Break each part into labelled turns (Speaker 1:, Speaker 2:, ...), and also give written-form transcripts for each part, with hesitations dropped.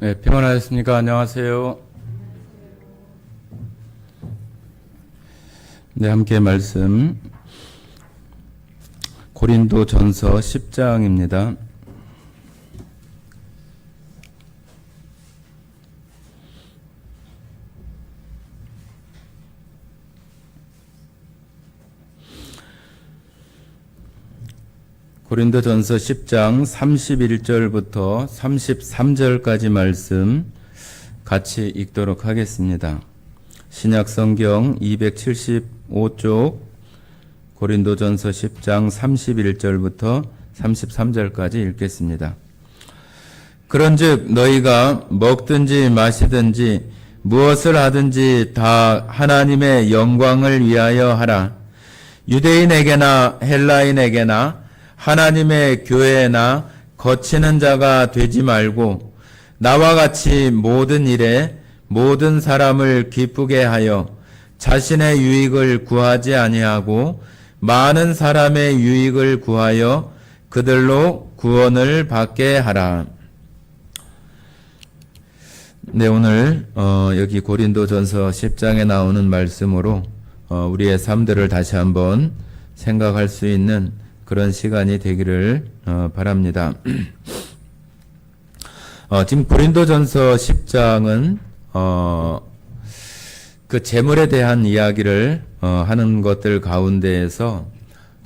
Speaker 1: 네, 평안하셨습니까? 안녕하세요. 네, 함께 말씀 고린도전서 10장입니다. 고린도전서 10장 31절부터 33절까지 말씀 같이 읽도록 하겠습니다. 신약성경 275쪽 고린도전서 10장 31절부터 33절까지 읽겠습니다. 그런즉 너희가 먹든지 마시든지 무엇을 하든지 다 하나님의 영광을 위하여 하라. 유대인에게나 헬라인에게나 하나님의 교회나 거치는 자가 되지 말고 나와 같이 모든 일에 모든 사람을 기쁘게 하여 자신의 유익을 구하지 아니하고 많은 사람의 유익을 구하여 그들로 구원을 받게 하라. 네, 오늘 여기 고린도전서 10장에 나오는 말씀으로 우리의 삶들을 다시 한번 생각할 수 있는 그런 시간이 되기를 바랍니다. 지금 고린도전서 10장은 그 재물에 대한 이야기를 하는 것들 가운데에서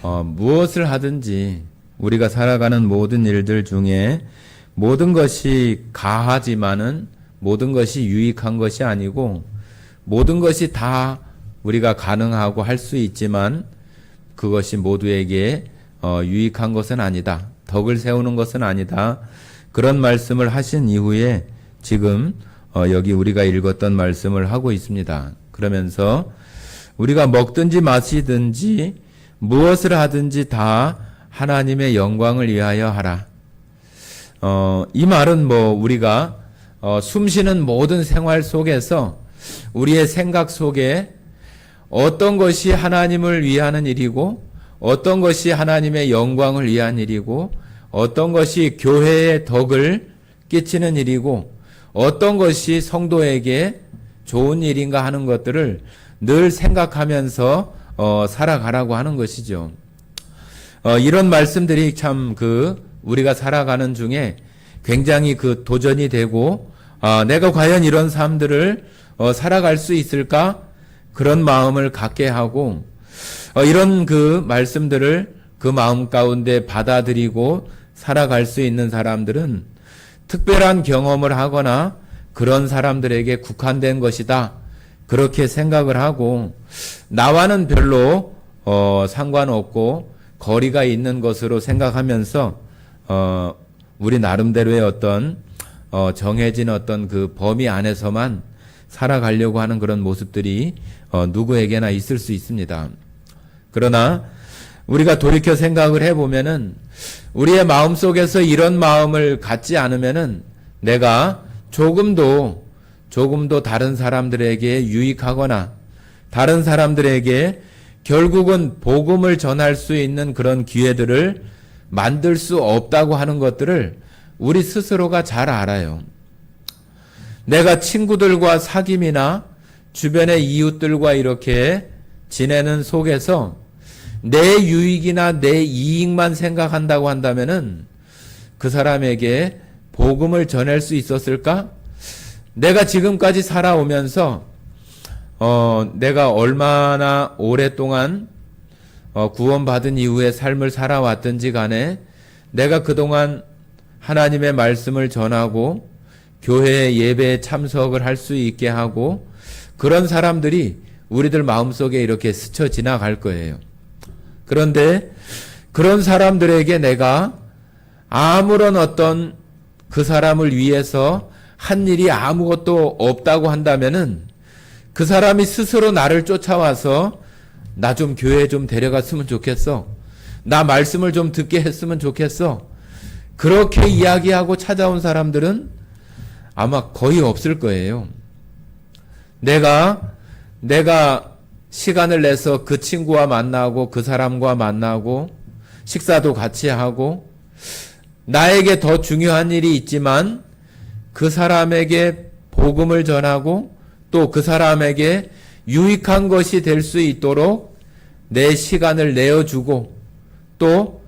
Speaker 1: 무엇을 하든지 우리가 살아가는 모든 일들 중에 모든 것이 가하지만은 모든 것이 유익한 것이 아니고 모든 것이 다 우리가 가능하고 할 수 있지만 그것이 모두에게 유익한 것은 아니다. 덕을 세우는 것은 아니다. 그런 말씀을 하신 이후에 지금 여기 우리가 읽었던 말씀을 하고 있습니다. 그러면서 우리가 먹든지 마시든지 무엇을 하든지 다 하나님의 영광을 위하여 하라. 이 말은 우리가 숨쉬는 모든 생활 속에서 우리의 생각 속에 어떤 것이 하나님을 위하는 일이고 어떤 것이 하나님의 영광을 위한 일이고 어떤 것이 교회의 덕을 끼치는 일이고 어떤 것이 성도에게 좋은 일인가 하는 것들을 늘 생각하면서 살아가라고 하는 것이죠. 이런 말씀들이 참 우리가 살아가는 중에 굉장히 도전이 되고 내가 과연 이런 삶들을 살아갈 수 있을까? 그런 마음을 갖게 하고 이런 말씀들을 그 마음 가운데 받아들이고 살아갈 수 있는 사람들은 특별한 경험을 하거나 그런 사람들에게 국한된 것이다. 그렇게 생각을 하고 나와는 별로 상관없고 거리가 있는 것으로 생각하면서 우리 나름대로의 어떤 정해진 어떤 범위 안에서만 살아가려고 하는 그런 모습들이 누구에게나 있을 수 있습니다. 그러나 우리가 돌이켜 생각을 해보면은 우리의 마음속에서 이런 마음을 갖지 않으면은 내가 조금도 다른 사람들에게 유익하거나 다른 사람들에게 결국은 복음을 전할 수 있는 그런 기회들을 만들 수 없다고 하는 것들을 우리 스스로가 잘 알아요. 내가 친구들과 사귐이나 주변의 이웃들과 이렇게 지내는 속에서 내 유익이나 내 이익만 생각한다고 한다면은 그 사람에게 복음을 전할 수 있었을까? 내가 지금까지 살아오면서 내가 얼마나 오랫동안 구원받은 이후의 삶을 살아왔든지 간에 내가 그동안 하나님의 말씀을 전하고 교회의 예배에 참석을 할 수 있게 하고 그런 사람들이 우리들 마음속에 이렇게 스쳐 지나갈 거예요. 그런데 그런 사람들에게 내가 아무런 어떤 그 사람을 위해서 한 일이 아무것도 없다고 한다면은 그 사람이 스스로 나를 쫓아와서 나 좀 교회에 좀 데려갔으면 좋겠어. 나 말씀을 좀 듣게 했으면 좋겠어. 그렇게 이야기하고 찾아온 사람들은 아마 거의 없을 거예요. 내가 시간을 내서 그 친구와 만나고 그 사람과 만나고 식사도 같이 하고 나에게 더 중요한 일이 있지만 그 사람에게 복음을 전하고 또 그 사람에게 유익한 것이 될 수 있도록 내 시간을 내어주고 또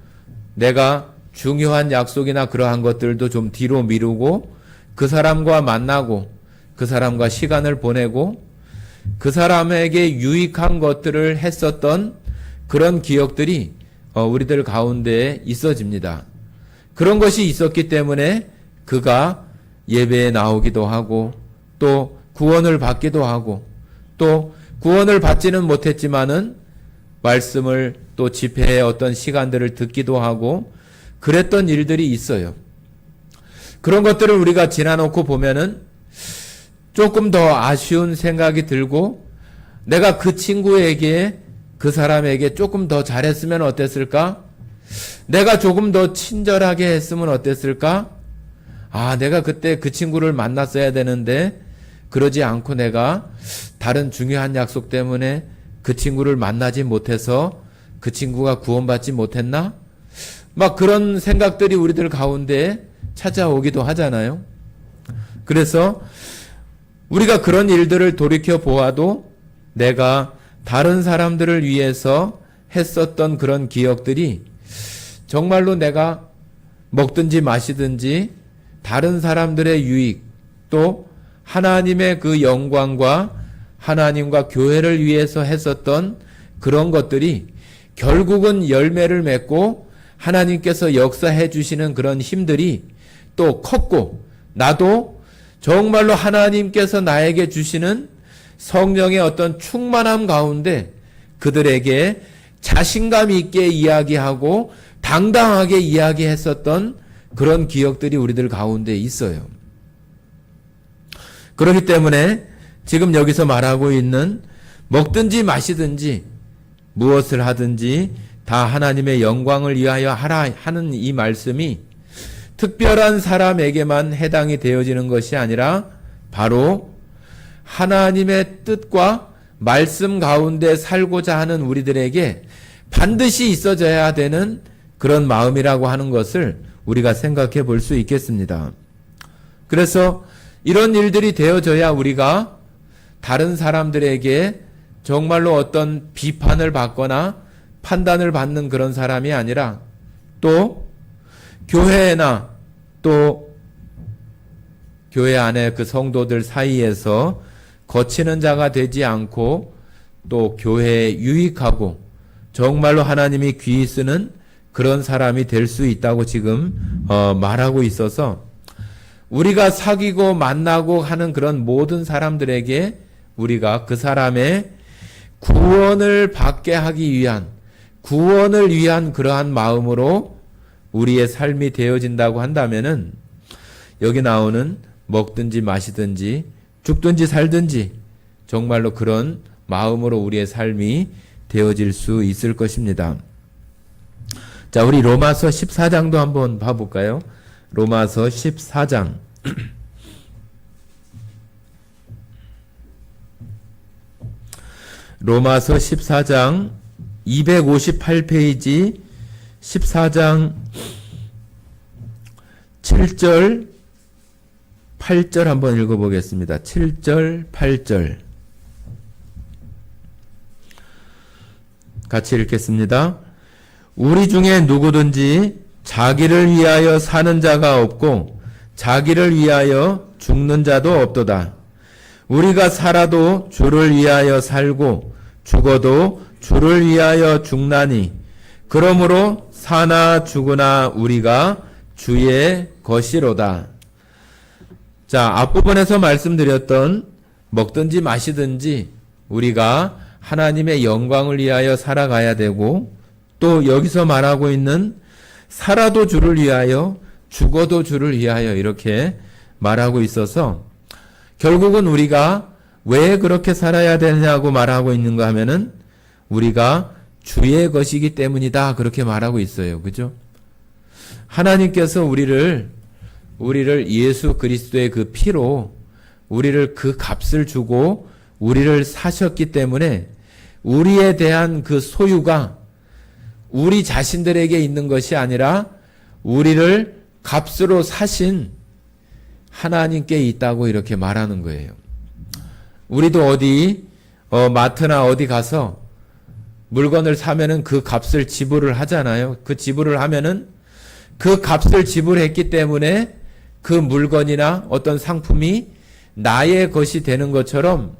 Speaker 1: 내가 중요한 약속이나 그러한 것들도 좀 뒤로 미루고 그 사람과 만나고 그 사람과 시간을 보내고 그 사람에게 유익한 것들을 했었던 그런 기억들이 우리들 가운데에 있어집니다. 그런 것이 있었기 때문에 그가 예배에 나오기도 하고 또 구원을 받기도 하고 또 구원을 받지는 못했지만은 말씀을 또 집회의 어떤 시간들을 듣기도 하고 그랬던 일들이 있어요. 그런 것들을 우리가 지나놓고 보면은 조금 더 아쉬운 생각이 들고 내가 그 친구에게 그 사람에게 조금 더 잘했으면 어땠을까? 내가 조금 더 친절하게 했으면 어땠을까? 내가 그때 그 친구를 만났어야 되는데 그러지 않고 내가 다른 중요한 약속 때문에 그 친구를 만나지 못해서 그 친구가 구원받지 못했나? 막 그런 생각들이 우리들 가운데 찾아오기도 하잖아요. 그래서 우리가 그런 일들을 돌이켜 보아도 내가 다른 사람들을 위해서 했었던 그런 기억들이 정말로 내가 먹든지 마시든지 다른 사람들의 유익 또 하나님의 그 영광과 하나님과 교회를 위해서 했었던 그런 것들이 결국은 열매를 맺고 하나님께서 역사해 주시는 그런 힘들이 또 컸고 나도 정말로 하나님께서 나에게 주시는 성령의 어떤 충만함 가운데 그들에게 자신감 있게 이야기하고 당당하게 이야기했었던 그런 기억들이 우리들 가운데 있어요. 그렇기 때문에 지금 여기서 말하고 있는 먹든지 마시든지 무엇을 하든지 다 하나님의 영광을 위하여 하라 하는 이 말씀이 특별한 사람에게만 해당이 되어지는 것이 아니라 바로 하나님의 뜻과 말씀 가운데 살고자 하는 우리들에게 반드시 있어져야 되는 그런 마음이라고 하는 것을 우리가 생각해 볼 수 있겠습니다. 그래서 이런 일들이 되어져야 우리가 다른 사람들에게 정말로 어떤 비판을 받거나 판단을 받는 그런 사람이 아니라 또 교회나 또 교회 안에 그 성도들 사이에서 거치는 자가 되지 않고 또 교회에 유익하고 정말로 하나님이 귀히 쓰는 그런 사람이 될 수 있다고 지금 말하고 있어서 우리가 사귀고 만나고 하는 그런 모든 사람들에게 우리가 그 사람의 구원을 받게 하기 위한 구원을 위한 그러한 마음으로 우리의 삶이 되어진다고 한다면은 여기 나오는 먹든지 마시든지 죽든지 살든지 정말로 그런 마음으로 우리의 삶이 되어질 수 있을 것입니다. 자, 우리 로마서 14장도 한번 봐볼까요? 로마서 14장. 로마서 14장 258페이지 14장 7절 8절 한번 읽어보겠습니다. 7절 8절 같이 읽겠습니다. 우리 중에 누구든지 자기를 위하여 사는 자가 없고 자기를 위하여 죽는 자도 없도다. 우리가 살아도 주를 위하여 살고 죽어도 주를 위하여 죽나니 그러므로 사나 죽으나 우리가 주의 것이로다. 자, 앞부분에서 말씀드렸던 먹든지 마시든지 우리가 하나님의 영광을 위하여 살아가야 되고 또 여기서 말하고 있는 살아도 주를 위하여 죽어도 주를 위하여 이렇게 말하고 있어서 결국은 우리가 왜 그렇게 살아야 되냐고 말하고 있는가 하면은 우리가 주의 것이기 때문이다 그렇게 말하고 있어요. 그죠? 하나님께서 우리를 예수 그리스도의 그 피로 우리를 그 값을 주고 우리를 사셨기 때문에 우리에 대한 그 소유가 우리 자신들에게 있는 것이 아니라 우리를 값으로 사신 하나님께 있다고 이렇게 말하는 거예요. 우리도 어디 마트나 어디 가서 물건을 사면은 그 값을 지불을 하잖아요. 그 지불을 하면은 그 값을 지불했기 때문에 그 물건이나 어떤 상품이 나의 것이 되는 것처럼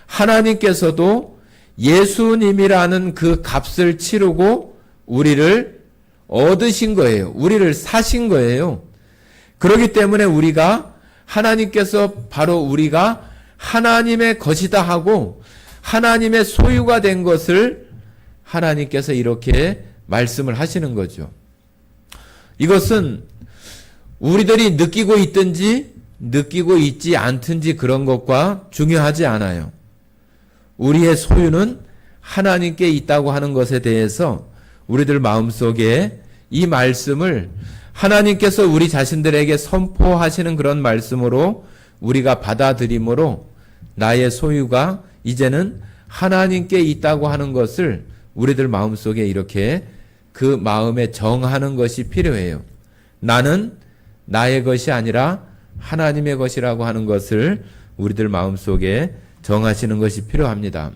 Speaker 1: 하나님께서도 예수님이라는 그 값을 치르고 우리를 얻으신 거예요. 우리를 사신 거예요. 그렇기 때문에 우리가 하나님께서 바로 우리가 하나님의 것이다 하고 하나님의 소유가 된 것을 하나님께서 이렇게 말씀을 하시는 거죠. 이것은 우리들이 느끼고 있든지 느끼고 있지 않든지 그런 것과 중요하지 않아요. 우리의 소유는 하나님께 있다고 하는 것에 대해서 우리들 마음속에 이 말씀을 하나님께서 우리 자신들에게 선포하시는 그런 말씀으로 우리가 받아들임으로 나의 소유가 이제는 하나님께 있다고 하는 것을 우리들 마음속에 이렇게 그 마음에 정하는 것이 필요해요. 나는 나의 것이 아니라 하나님의 것이라고 하는 것을 우리들 마음속에 정하시는 것이 필요합니다.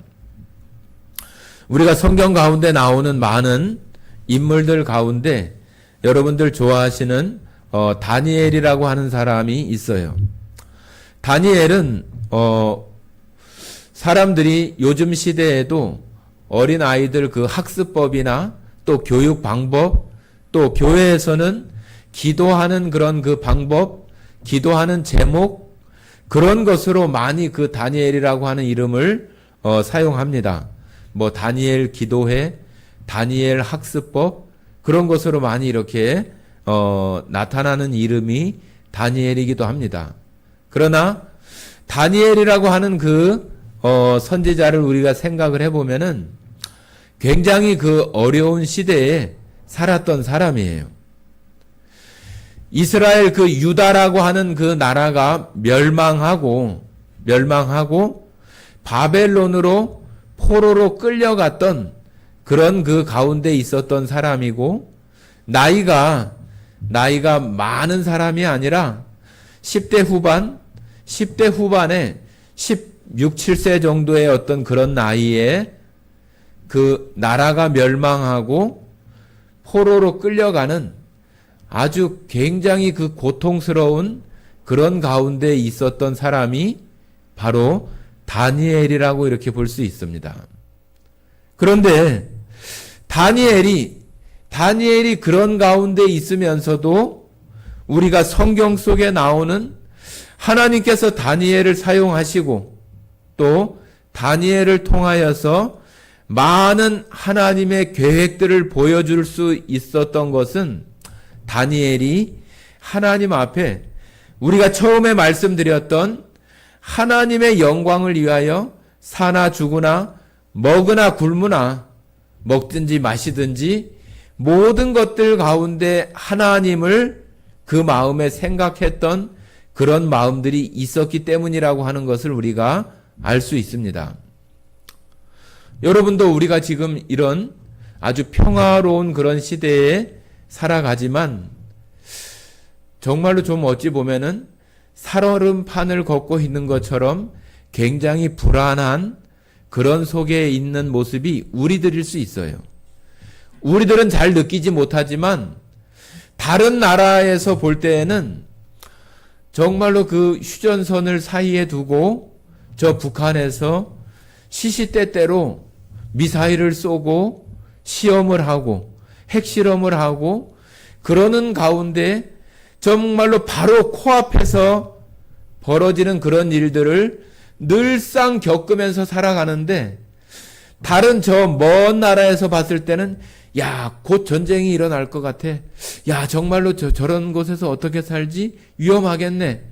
Speaker 1: 우리가 성경 가운데 나오는 많은 인물들 가운데 여러분들 좋아하시는 다니엘이라고 하는 사람이 있어요. 다니엘은 사람들이 요즘 시대에도 어린 아이들 그 학습법이나 또 교육 방법, 또 교회에서는 기도하는 그런 그 방법, 기도하는 제목, 그런 것으로 많이 그 다니엘이라고 하는 이름을 사용합니다. 뭐 다니엘 기도회, 다니엘 학습법, 그런 것으로 많이 이렇게 나타나는 이름이 다니엘이기도 합니다. 그러나 다니엘이라고 하는 그 선지자를 우리가 생각을 해보면은 굉장히 그 어려운 시대에 살았던 사람이에요. 이스라엘 그 유다라고 하는 그 나라가 멸망하고 바벨론으로 포로로 끌려갔던 그런 그 가운데 있었던 사람이고 나이가 많은 사람이 아니라 10대 후반에 16, 7세 정도의 어떤 그런 나이에 그 나라가 멸망하고 포로로 끌려가는 아주 굉장히 그 고통스러운 그런 가운데 있었던 사람이 바로 다니엘이라고 이렇게 볼 수 있습니다. 그런데 다니엘이 그런 가운데 있으면서도 우리가 성경 속에 나오는 하나님께서 다니엘을 사용하시고 또 다니엘을 통하여서 많은 하나님의 계획들을 보여줄 수 있었던 것은 다니엘이 하나님 앞에 우리가 처음에 말씀드렸던 하나님의 영광을 위하여 사나 죽으나 먹으나 굶으나 먹든지 마시든지 모든 것들 가운데 하나님을 그 마음에 생각했던 그런 마음들이 있었기 때문이라고 하는 것을 우리가 알 수 있습니다. 여러분도 우리가 지금 이런 아주 평화로운 그런 시대에 살아가지만 정말로 좀 어찌 보면은 살얼음판을 걷고 있는 것처럼 굉장히 불안한 그런 속에 있는 모습이 우리들일 수 있어요. 우리들은 잘 느끼지 못하지만 다른 나라에서 볼 때에는 정말로 그 휴전선을 사이에 두고 저 북한에서 시시때때로 미사일을 쏘고 시험을 하고 핵실험을 하고 그러는 가운데 정말로 바로 코앞에서 벌어지는 그런 일들을 늘상 겪으면서 살아가는데 다른 저 먼 나라에서 봤을 때는 야, 곧 전쟁이 일어날 것 같아. 야, 정말로 저런 곳에서 어떻게 살지? 위험하겠네.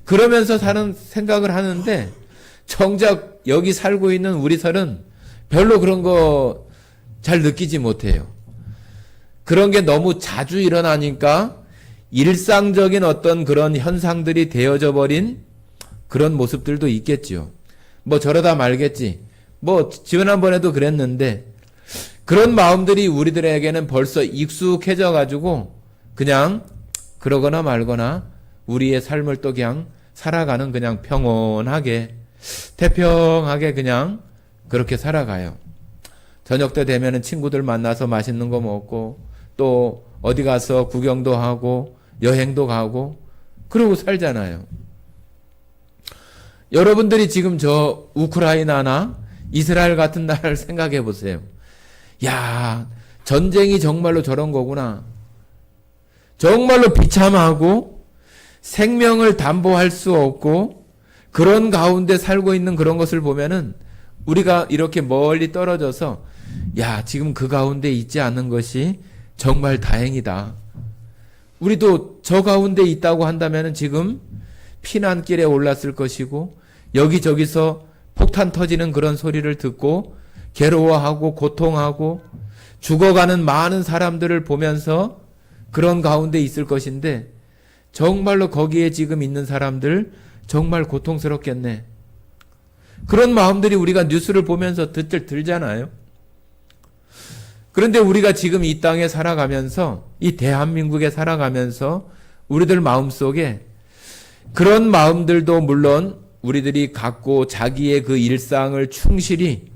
Speaker 1: 그러면서 사는 생각을 하는데 정작 여기 살고 있는 우리들은 별로 그런 거 잘 느끼지 못해요. 그런 게 너무 자주 일어나니까 일상적인 어떤 그런 현상들이 되어져 버린 그런 모습들도 있겠지요. 뭐 저러다 말겠지. 뭐 지난번에도 그랬는데 그런 마음들이 우리들에게는 벌써 익숙해져 가지고 그냥 그러거나 말거나 우리의 삶을 또 그냥 살아가는 그냥 평온하게 태평하게 그냥 그렇게 살아가요. 저녁 때 되면은 친구들 만나서 맛있는 거 먹고 또 어디 가서 구경도 하고 여행도 가고 그러고 살잖아요. 여러분들이 지금 저 우크라이나나 이스라엘 같은 나라를 생각해 보세요. 야, 전쟁이 정말로 저런 거구나. 정말로 비참하고 생명을 담보할 수 없고 그런 가운데 살고 있는 그런 것을 보면은 우리가 이렇게 멀리 떨어져서 야, 지금 그 가운데 있지 않는 것이 정말 다행이다. 우리도 저 가운데 있다고 한다면은 지금 피난길에 올랐을 것이고 여기저기서 폭탄 터지는 그런 소리를 듣고 괴로워하고 고통하고 죽어가는 많은 사람들을 보면서 그런 가운데 있을 것인데 정말로 거기에 지금 있는 사람들 정말 고통스럽겠네. 그런 마음들이 우리가 뉴스를 보면서 들잖아요. 그런데 우리가 지금 이 땅에 살아가면서 이 대한민국에 살아가면서 우리들 마음속에 그런 마음들도 물론 우리들이 갖고 자기의 그 일상을 충실히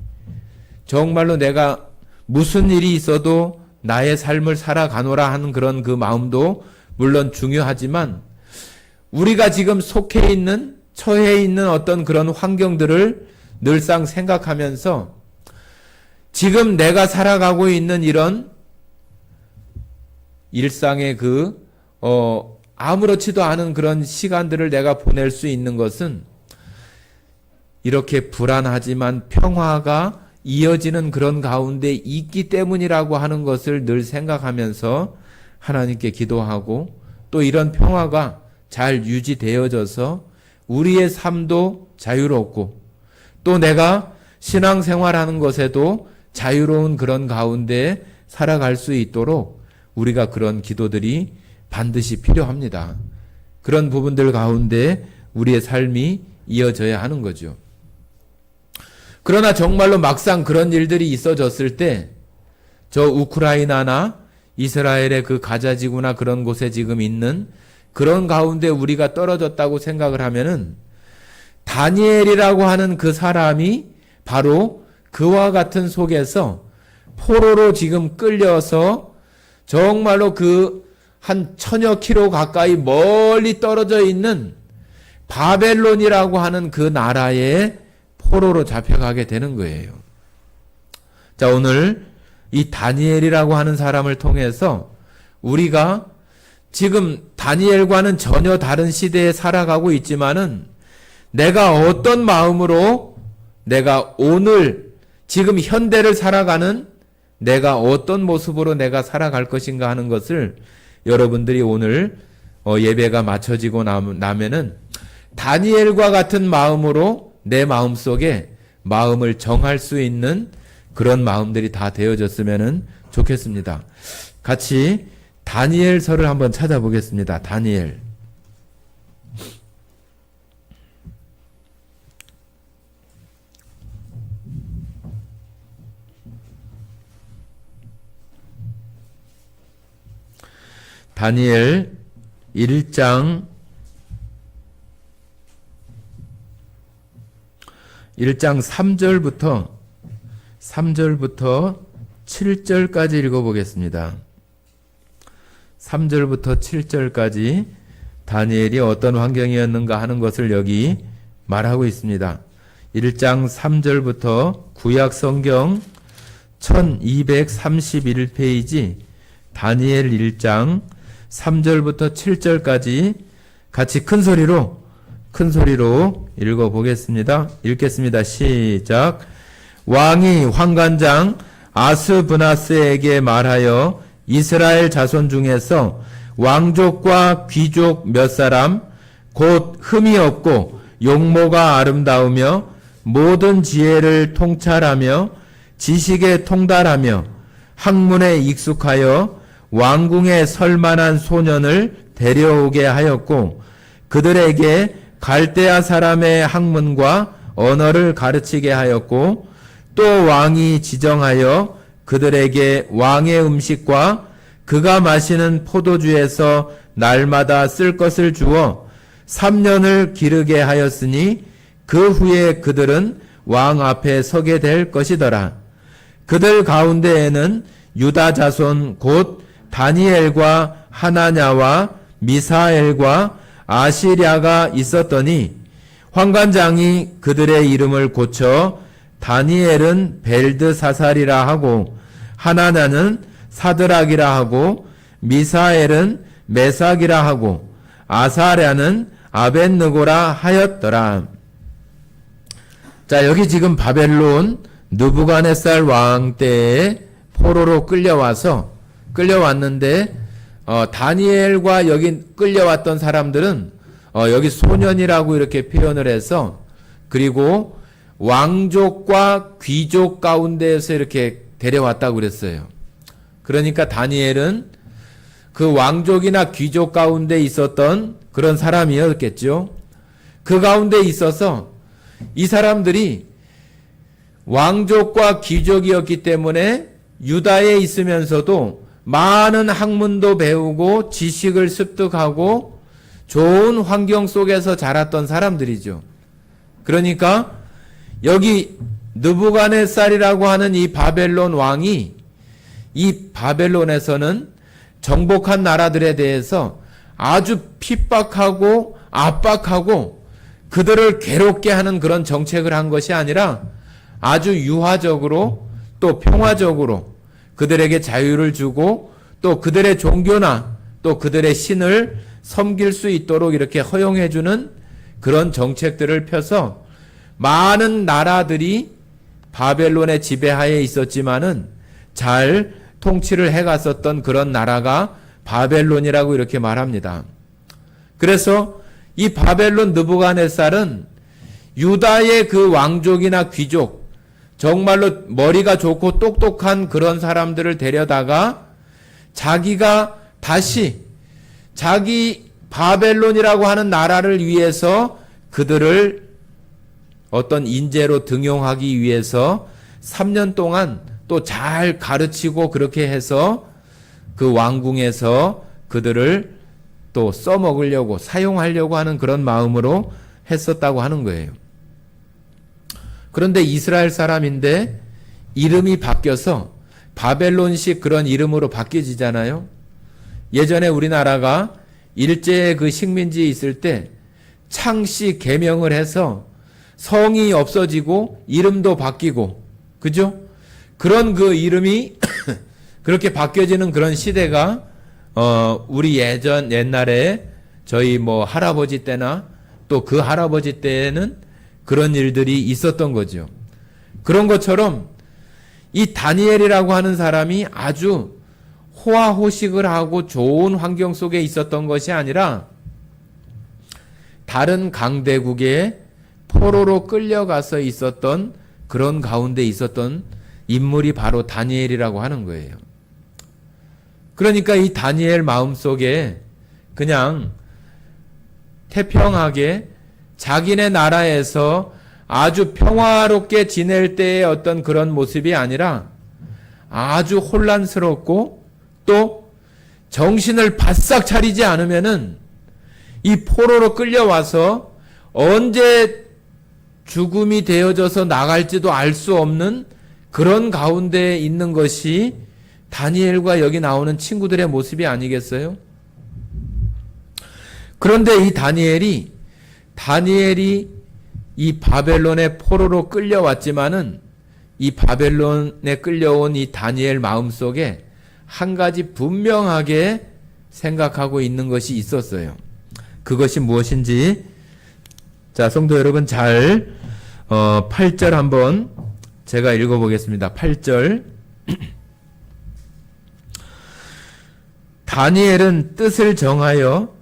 Speaker 1: 정말로 내가 무슨 일이 있어도 나의 삶을 살아가노라 하는 그런 그 마음도 물론 중요하지만 우리가 지금 속해 있는 처해 있는 어떤 그런 환경들을 늘상 생각하면서 지금 내가 살아가고 있는 이런 일상의 아무렇지도 않은 그런 시간들을 내가 보낼 수 있는 것은 이렇게 불안하지만 평화가 이어지는 그런 가운데 있기 때문이라고 하는 것을 늘 생각하면서 하나님께 기도하고 또 이런 평화가 잘 유지되어져서 우리의 삶도 자유롭고 또 내가 신앙생활하는 것에도 자유로운 그런 가운데 살아갈 수 있도록 우리가 그런 기도들이 반드시 필요합니다. 그런 부분들 가운데 우리의 삶이 이어져야 하는 거죠. 그러나 정말로 막상 그런 일들이 있어졌을 때 저 우크라이나나 이스라엘의 그 가자지구나 그런 곳에 지금 있는 그런 가운데 우리가 떨어졌다고 생각을 하면은 다니엘이라고 하는 그 사람이 바로 그와 같은 속에서 포로로 지금 끌려서 정말로 그 한 1000여 킬로 가까이 멀리 떨어져 있는 바벨론이라고 하는 그 나라에 포로로 잡혀가게 되는 거예요. 자, 오늘 이 다니엘이라고 하는 사람을 통해서 우리가 지금 다니엘과는 전혀 다른 시대에 살아가고 있지만은 내가 어떤 마음으로 내가 오늘 지금 현대를 살아가는 내가 어떤 모습으로 내가 살아갈 것인가 하는 것을 여러분들이 오늘 예배가 마쳐지고 나면은 다니엘과 같은 마음으로 내 마음속에 마음을 정할 수 있는 그런 마음들이 다 되어졌으면 좋겠습니다. 같이 다니엘서를 한번 찾아보겠습니다. 다니엘. 다니엘 1장 3절부터 7절까지 읽어보겠습니다. 3절부터 7절까지 다니엘이 어떤 환경이었는가 하는 것을 여기 말하고 있습니다. 1장 3절부터 구약 성경 1231페이지 다니엘 1장 3절부터 7절까지 같이 큰 소리로 읽어보겠습니다. 읽겠습니다. 시작. 왕이 환관장 아스브나스에게 말하여 이스라엘 자손 중에서 왕족과 귀족 몇 사람 곧 흠이 없고 용모가 아름다우며 모든 지혜를 통찰하며 지식에 통달하며 학문에 익숙하여 왕궁에 설 만한 소년을 데려오게 하였고 그들에게 갈대아 사람의 학문과 언어를 가르치게 하였고 또 왕이 지정하여 그들에게 왕의 음식과 그가 마시는 포도주에서 날마다 쓸 것을 주어 3년을 기르게 하였으니 그 후에 그들은 왕 앞에 서게 될 것이더라. 그들 가운데에는 유다 자손 곧 다니엘과 하나냐와 미사엘과 아시랴가 있었더니 환관장이 그들의 이름을 고쳐 다니엘은 벨드사살이라 하고 하나냐는 사드락이라 하고 미사엘은 메삭이라 하고 아사랴는 아벳느고라 하였더라. 자, 여기 지금 바벨론 느부갓네살 왕 때에 포로로 끌려왔는데 다니엘과 여기 끌려왔던 사람들은 여기 소년이라고 이렇게 표현을 해서, 그리고 왕족과 귀족 가운데에서 이렇게 데려왔다고 그랬어요. 그러니까 다니엘은 그 왕족이나 귀족 가운데 있었던 그런 사람이었겠죠. 그 가운데 있어서 이 사람들이 왕족과 귀족이었기 때문에 유다에 있으면서도 많은 학문도 배우고 지식을 습득하고 좋은 환경 속에서 자랐던 사람들이죠. 그러니까 여기 느부갓네살이라고 하는 이 바벨론 왕이 이 바벨론에서는 정복한 나라들에 대해서 아주 핍박하고 압박하고 그들을 괴롭게 하는 그런 정책을 한 것이 아니라 아주 유화적으로 또 평화적으로 그들에게 자유를 주고 또 그들의 종교나 또 그들의 신을 섬길 수 있도록 이렇게 허용해 주는 그런 정책들을 펴서 많은 나라들이 바벨론의 지배하에 있었지만은 잘 통치를 해갔었던 그런 나라가 바벨론이라고 이렇게 말합니다. 그래서 이 바벨론 느부갓네살은 유다의 그 왕족이나 귀족, 정말로 머리가 좋고 똑똑한 그런 사람들을 데려다가 자기가 다시 자기 바벨론이라고 하는 나라를 위해서 그들을 어떤 인재로 등용하기 위해서 3년 동안 또 잘 가르치고 그렇게 해서 그 왕궁에서 그들을 또 써먹으려고 사용하려고 하는 그런 마음으로 했었다고 하는 거예요. 그런데 이스라엘 사람인데 이름이 바뀌어서 바벨론식 그런 이름으로 바뀌어지잖아요. 예전에 우리나라가 일제의 그 식민지에 있을 때 창씨 개명을 해서 성이 없어지고 이름도 바뀌고, 그죠? 그런 그 이름이 그렇게 바뀌어지는 그런 시대가 우리 옛날에 저희 뭐 할아버지 때나 또 그 할아버지 때에는 그런 일들이 있었던 거죠. 그런 것처럼 이 다니엘이라고 하는 사람이 아주 호화호식을 하고 좋은 환경 속에 있었던 것이 아니라 다른 강대국에 포로로 끌려가서 있었던 그런 가운데 있었던 인물이 바로 다니엘이라고 하는 거예요. 그러니까 이 다니엘 마음속에 그냥 태평하게 자기네 나라에서 아주 평화롭게 지낼 때의 어떤 그런 모습이 아니라 아주 혼란스럽고 또 정신을 바싹 차리지 않으면은 이 포로로 끌려와서 언제 죽음이 되어져서 나갈지도 알 수 없는 그런 가운데 있는 것이 다니엘과 여기 나오는 친구들의 모습이 아니겠어요? 그런데 이 다니엘이 이 바벨론의 포로로 끌려왔지만은 이 바벨론에 끌려온 이 다니엘 마음속에 한 가지 분명하게 생각하고 있는 것이 있었어요. 그것이 무엇인지, 자, 성도 여러분 잘 8절 한번 제가 읽어보겠습니다. 8절. 다니엘은 뜻을 정하여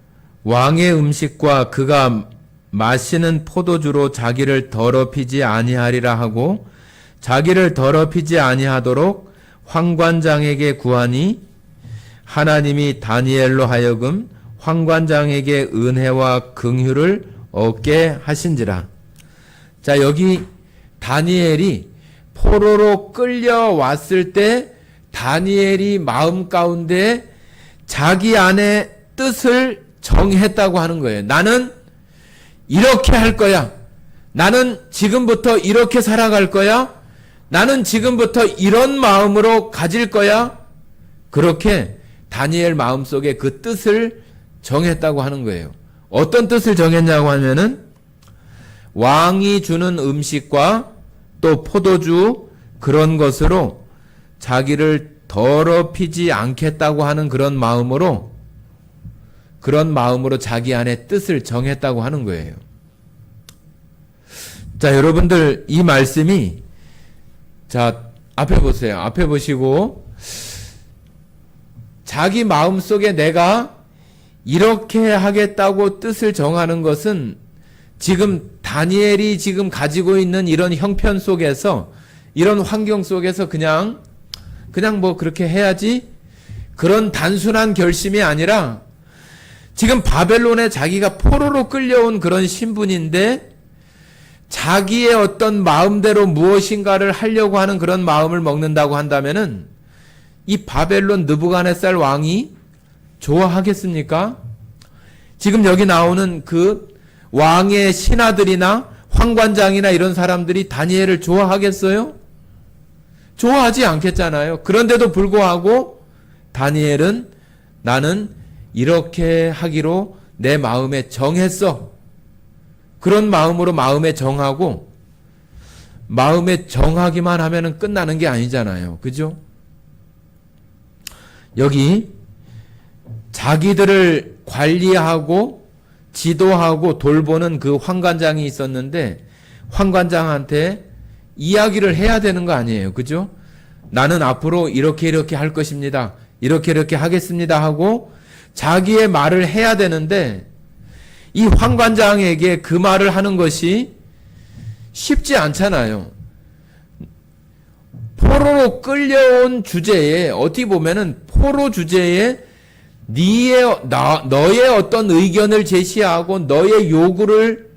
Speaker 1: 왕의 음식과 그가 마시는 포도주로 자기를 더럽히지 아니하리라 하고 자기를 더럽히지 아니하도록 환관장에게 구하니 하나님이 다니엘로 하여금 환관장에게 은혜와 긍휼을 얻게 하신지라. 자, 여기 다니엘이 포로로 끌려왔을 때 다니엘이 마음 가운데 자기 안에 뜻을 정했다고 하는 거예요. 나는 이렇게 할 거야. 나는 지금부터 이렇게 살아갈 거야. 나는 지금부터 이런 마음으로 가질 거야. 그렇게 다니엘 마음속에 그 뜻을 정했다고 하는 거예요. 어떤 뜻을 정했냐고 하면은 왕이 주는 음식과 또 포도주 그런 것으로 자기를 더럽히지 않겠다고 하는 그런 마음으로 자기 안에 뜻을 정했다고 하는 거예요. 자, 여러분들 이 말씀이 자, 앞에 보세요. 앞에 보시고 자기 마음속에 내가 이렇게 하겠다고 뜻을 정하는 것은 지금 다니엘이 지금 가지고 있는 이런 형편 속에서 이런 환경 속에서 그냥 뭐 그렇게 해야지 그런 단순한 결심이 아니라 지금 바벨론에 자기가 포로로 끌려온 그런 신분인데 자기의 어떤 마음대로 무엇인가를 하려고 하는 그런 마음을 먹는다고 한다면은 이 바벨론 느부갓네살 왕이 좋아하겠습니까? 지금 여기 나오는 그 왕의 신하들이나 황관장이나 이런 사람들이 다니엘을 좋아하겠어요? 좋아하지 않겠잖아요. 그런데도 불구하고 다니엘은 나는 이렇게 하기로 내 마음에 정했어. 그런 마음으로 마음에 정하고 마음에 정하기만 하면은 끝나는 게 아니잖아요. 그죠? 여기 자기들을 관리하고 지도하고 돌보는 그 황관장이 있었는데 황관장한테 이야기를 해야 되는 거 아니에요. 그죠? 나는 앞으로 이렇게 할 것입니다. 이렇게 하겠습니다 하고 자기의 말을 해야 되는데 이 황관장에게 그 말을 하는 것이 쉽지 않잖아요. 포로로 끌려온 주제에 어떻게 보면은 포로 주제에 너의 어떤 의견을 제시하고 너의 요구를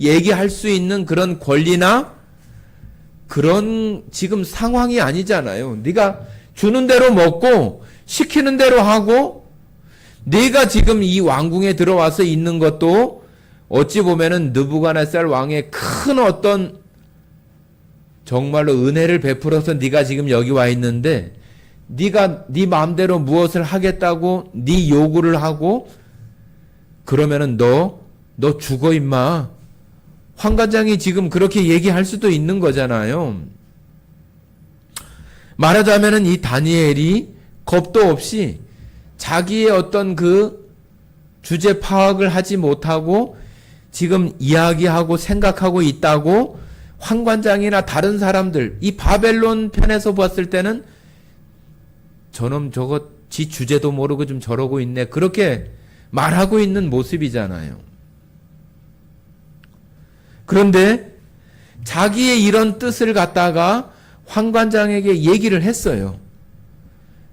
Speaker 1: 얘기할 수 있는 그런 권리나 그런 지금 상황이 아니잖아요. 네가 주는 대로 먹고 시키는 대로 하고 네가 지금 이 왕궁에 들어와서 있는 것도 어찌 보면은 느부갓네살 왕의 큰 어떤 정말로 은혜를 베풀어서 네가 지금 여기 와 있는데 네가 네 마음대로 무엇을 하겠다고 네 요구를 하고 그러면은 너 죽어 임마. 황관장이 지금 그렇게 얘기할 수도 있는 거잖아요. 말하자면은 이 다니엘이 겁도 없이 자기의 어떤 그 주제 파악을 하지 못하고 지금 이야기하고 생각하고 있다고 황관장이나 다른 사람들 이 바벨론 편에서 봤을 때는 저놈 저거 지 주제도 모르고 좀 저러고 있네 그렇게 말하고 있는 모습이잖아요. 그런데 자기의 이런 뜻을 갖다가 황관장에게 얘기를 했어요.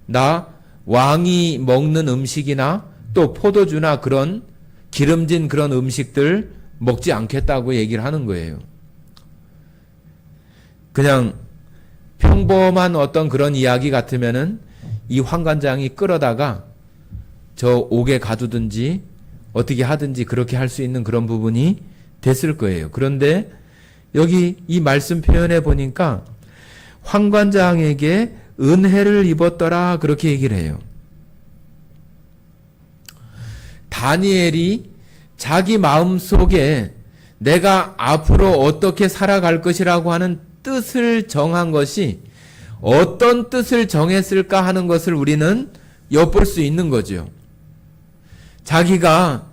Speaker 1: 나 왕이 먹는 음식이나 또 포도주나 그런 기름진 그런 음식들 먹지 않겠다고 얘기를 하는 거예요. 그냥 평범한 어떤 그런 이야기 같으면은 이 황관장이 끌어다가 저 옥에 가두든지 어떻게 하든지 그렇게 할 수 있는 그런 부분이 됐을 거예요. 그런데 여기 이 말씀 표현해 보니까 황관장에게 은혜를 입었더라 그렇게 얘기를 해요. 다니엘이 자기 마음속에 내가 앞으로 어떻게 살아갈 것이라고 하는 뜻을 정한 것이 어떤 뜻을 정했을까 하는 것을 우리는 엿볼 수 있는 거죠. 자기가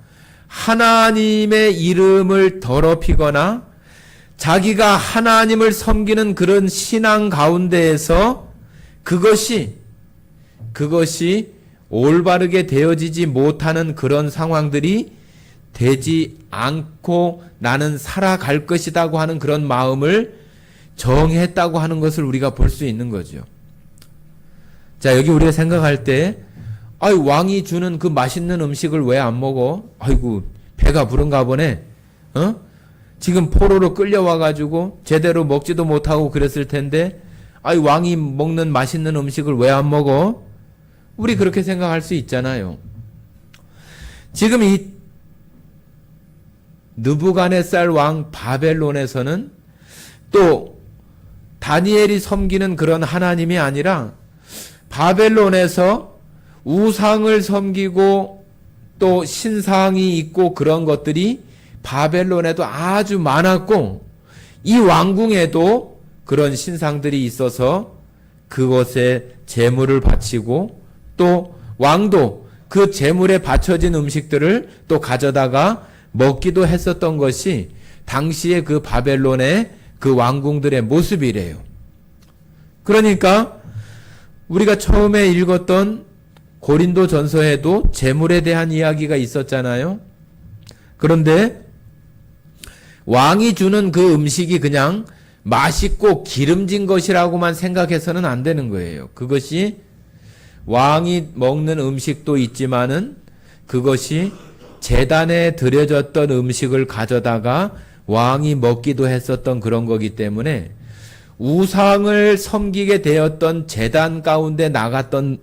Speaker 1: 하나님의 이름을 더럽히거나 자기가 하나님을 섬기는 그런 신앙 가운데에서 그것이 올바르게 되어지지 못하는 그런 상황들이 되지 않고 나는 살아갈 것이라고 하는 그런 마음을 정했다고 하는 것을 우리가 볼 수 있는 거죠. 자, 여기 우리가 생각할 때 왕이 주는 그 맛있는 음식을 왜 안 먹어? 아이고 배가 부른가 보네. 지금 포로로 끌려와가지고 제대로 먹지도 못하고 그랬을 텐데 왕이 먹는 맛있는 음식을 왜 안 먹어? 우리 그렇게 생각할 수 있잖아요. 지금 이 느부갓네살 왕 바벨론에서는 또 다니엘이 섬기는 그런 하나님이 아니라 바벨론에서 우상을 섬기고 또 신상이 있고 그런 것들이 바벨론에도 아주 많았고 이 왕궁에도 그런 신상들이 있어서 그것에 제물을 바치고 또 왕도 그 제물에 바쳐진 음식들을 또 가져다가 먹기도 했었던 것이 당시에 그 바벨론의 그 왕궁들의 모습이래요. 그러니까 우리가 처음에 읽었던 고린도 전서에도 제물에 대한 이야기가 있었잖아요. 그런데 왕이 주는 그 음식이 그냥 맛있고 기름진 것이라고만 생각해서는 안 되는 거예요. 그것이 왕이 먹는 음식도 있지만은 그것이 제단에 드려졌던 음식을 가져다가 왕이 먹기도 했었던 그런 거기 때문에 우상을 섬기게 되었던 제단 가운데 나갔던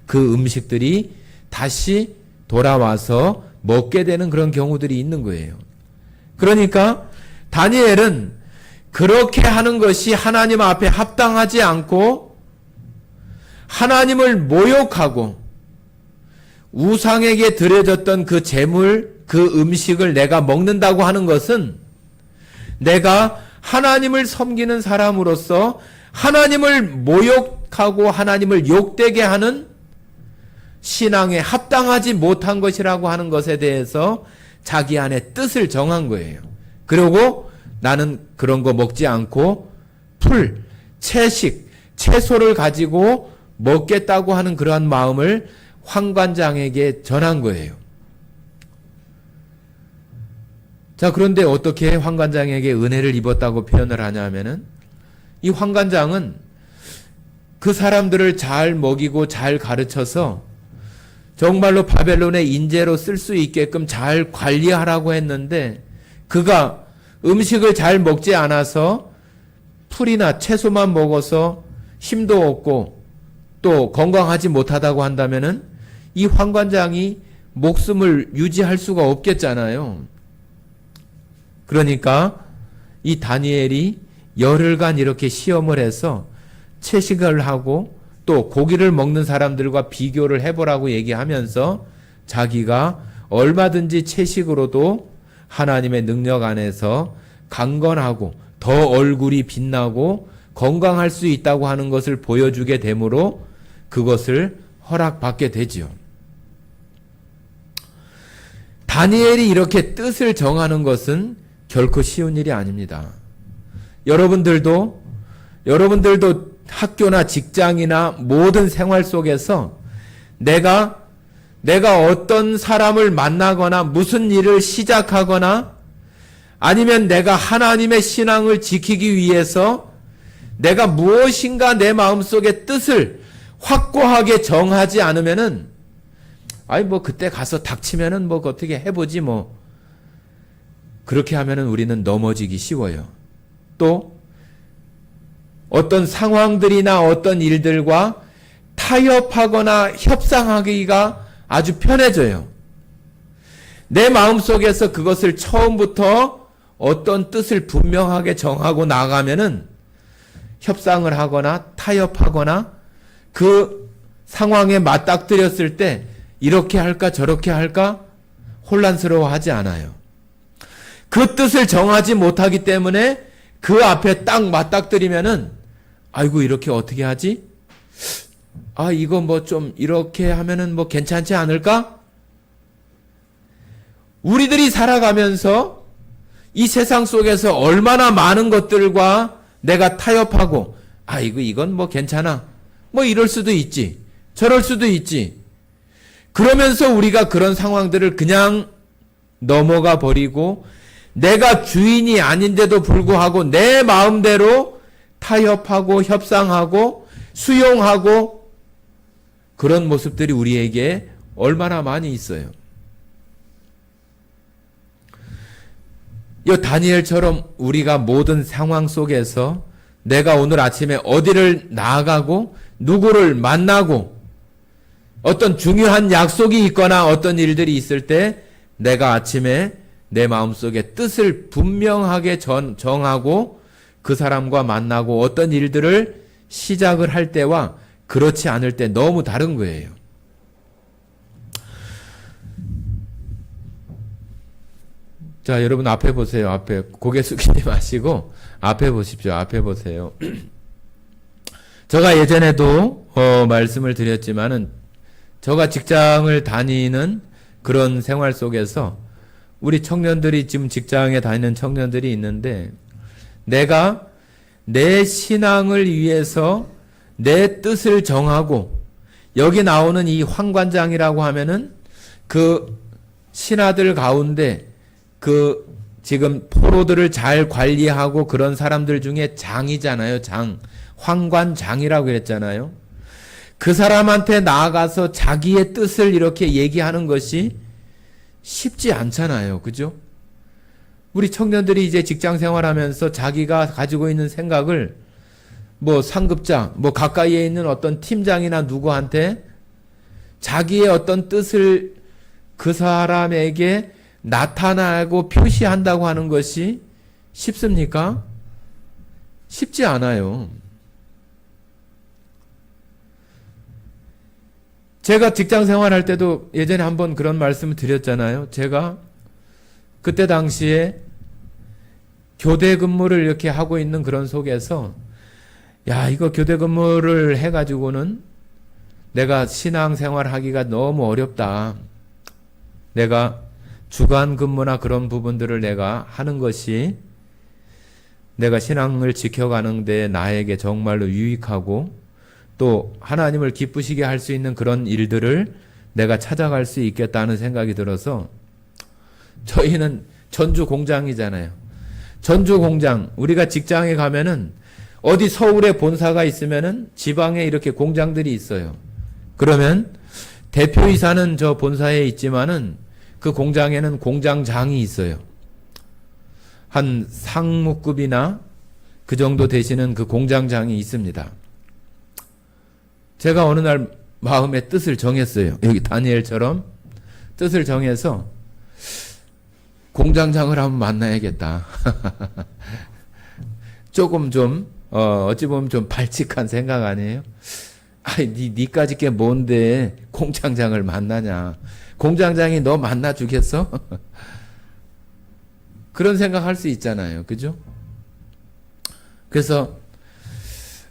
Speaker 1: 그 음식들이 다시 돌아와서 먹게 되는 그런 경우들이 있는 거예요. 그러니까 다니엘은 그렇게 하는 것이 하나님 앞에 합당하지 않고 하나님을 모욕하고 우상에게 드려졌던 그 제물, 그 음식을 내가 먹는다고 하는 것은 내가 하나님을 섬기는 사람으로서 하나님을 모욕하고 하나님을 욕되게 하는 신앙에 합당하지 못한 것이라고 하는 것에 대해서 자기 안에 뜻을 정한 거예요. 그리고 나는 그런 거 먹지 않고 풀, 채식, 채소를 가지고 먹겠다고 하는 그러한 마음을 환관장에게 전한 거예요. 자, 그런데 어떻게 환관장에게 은혜를 입었다고 표현을 하냐면은 이 환관장은 그 사람들을 잘 먹이고 잘 가르쳐서 정말로 바벨론의 인재로 쓸 수 있게끔 잘 관리하라고 했는데 그가 음식을 잘 먹지 않아서 풀이나 채소만 먹어서 힘도 없고 또 건강하지 못하다고 한다면은 이 환관장이 목숨을 유지할 수가 없겠잖아요. 그러니까 이 다니엘이 열흘간 이렇게 시험을 해서 채식을 하고 또 고기를 먹는 사람들과 비교를 해보라고 얘기하면서 자기가 얼마든지 채식으로도 하나님의 능력 안에서 강건하고 더 얼굴이 빛나고 건강할 수 있다고 하는 것을 보여주게 되므로 그것을 허락받게 되지요. 다니엘이 이렇게 뜻을 정하는 것은 결코 쉬운 일이 아닙니다. 여러분들도 학교나 직장이나 모든 생활 속에서 내가 어떤 사람을 만나거나 무슨 일을 시작하거나 아니면 내가 하나님의 신앙을 지키기 위해서 내가 무엇인가 내 마음속의 뜻을 확고하게 정하지 않으면은 그때 가서 닥치면은 어떻게 해보지 그렇게 하면은 우리는 넘어지기 쉬워요. 또 어떤 상황들이나 어떤 일들과 타협하거나 협상하기가 아주 편해져요. 내 마음속에서 그것을 처음부터 어떤 뜻을 분명하게 정하고 나가면은 협상을 하거나 타협하거나 그 상황에 맞닥뜨렸을 때 이렇게 할까 저렇게 할까 혼란스러워하지 않아요. 그 뜻을 정하지 못하기 때문에 그 앞에 딱 맞닥뜨리면은 이렇게 어떻게 하지? 이거 좀 이렇게 하면은 괜찮지 않을까? 우리들이 살아가면서 이 세상 속에서 얼마나 많은 것들과 내가 타협하고 이건 괜찮아. 이럴 수도 있지. 저럴 수도 있지. 그러면서 우리가 그런 상황들을 그냥 넘어가 버리고 내가 주인이 아닌데도 불구하고 내 마음대로 타협하고 협상하고 수용하고 그런 모습들이 우리에게 얼마나 많이 있어요. 이 다니엘처럼 우리가 모든 상황 속에서 내가 오늘 아침에 어디를 나아가고 누구를 만나고 어떤 중요한 약속이 있거나 어떤 일들이 있을 때 내가 아침에 내 마음속에 뜻을 분명하게 정하고 그 사람과 만나고 어떤 일들을 시작을 할 때와 그렇지 않을 때 너무 다른 거예요. 자, 여러분 앞에 보세요. 앞에 고개 숙이지 마시고 앞에 보십시오. 앞에 보세요. 제가 예전에도 말씀을 드렸지만은 제가 직장을 다니는 그런 생활 속에서 우리 청년들이 지금 직장에 다니는 청년들이 있는데 내가 내 신앙을 위해서 내 뜻을 정하고 여기 나오는 이 황관장이라고 하면은 그 신하들 가운데 그 지금 포로들을 잘 관리하고 그런 사람들 중에 장이잖아요. 장. 황관장이라고 그랬잖아요. 그 사람한테 나아가서 자기의 뜻을 이렇게 얘기하는 것이 쉽지 않잖아요. 그죠? 우리 청년들이 이제 직장 생활하면서 자기가 가지고 있는 생각을 뭐 상급자, 뭐 가까이에 있는 어떤 팀장이나 누구한테 자기의 어떤 뜻을 그 사람에게 나타나고 표시한다고 하는 것이 쉽습니까? 쉽지 않아요. 제가 직장 생활할 때도 예전에 한번 그런 말씀을 드렸잖아요. 제가 그때 당시에 교대 근무를 이렇게 하고 있는 그런 속에서 야, 이거 교대 근무를 해가지고는 내가 신앙생활 하기가 너무 어렵다. 내가 주간 근무나 그런 부분들을 내가 하는 것이 내가 신앙을 지켜가는데 나에게 정말로 유익하고 또 하나님을 기쁘시게 할 수 있는 그런 일들을 내가 찾아갈 수 있겠다는 생각이 들어서 저희는 전주 공장이잖아요. 전주 공장, 우리가 직장에 가면은 어디 서울에 본사가 있으면은 지방에 이렇게 공장들이 있어요. 그러면 대표이사는 저 본사에 있지만은 그 공장에는 공장장이 있어요. 한 상무급이나 그 정도 되시는 그 공장장이 있습니다. 제가 어느 날 마음의 뜻을 정했어요. 여기 다니엘처럼 뜻을 정해서 공장장을 한번 만나야겠다. 조금 좀 어찌 보면 좀 발칙한 생각 아니에요? 아이, 니까지 게 뭔데 공장장을 만나냐. 공장장이 너 만나 주겠어? 그런 생각할 수 있잖아요. 그죠? 그래서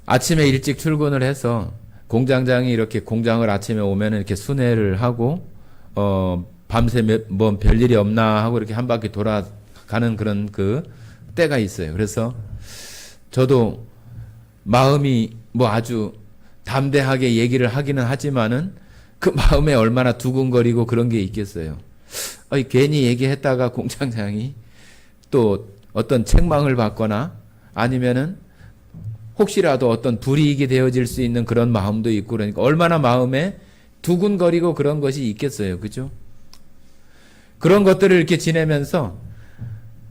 Speaker 1: 아침에 일찍 출근을 해서 공장장이 이렇게 공장을 아침에 오면 이렇게 순회를 하고 밤새 뭐 별일이 없나 하고 이렇게 한 바퀴 돌아가는 그런 그 때가 있어요. 그래서 저도 마음이 뭐 아주 담대하게 얘기를 하기는 하지만은 그 마음에 얼마나 두근거리고 그런 게 있겠어요. 괜히 얘기했다가 공장장이 또 어떤 책망을 받거나 아니면은 혹시라도 어떤 불이익이 되어질 수 있는 그런 마음도 있고 그러니까 얼마나 마음에 두근거리고 그런 것이 있겠어요. 그죠? 그런 것들을 이렇게 지내면서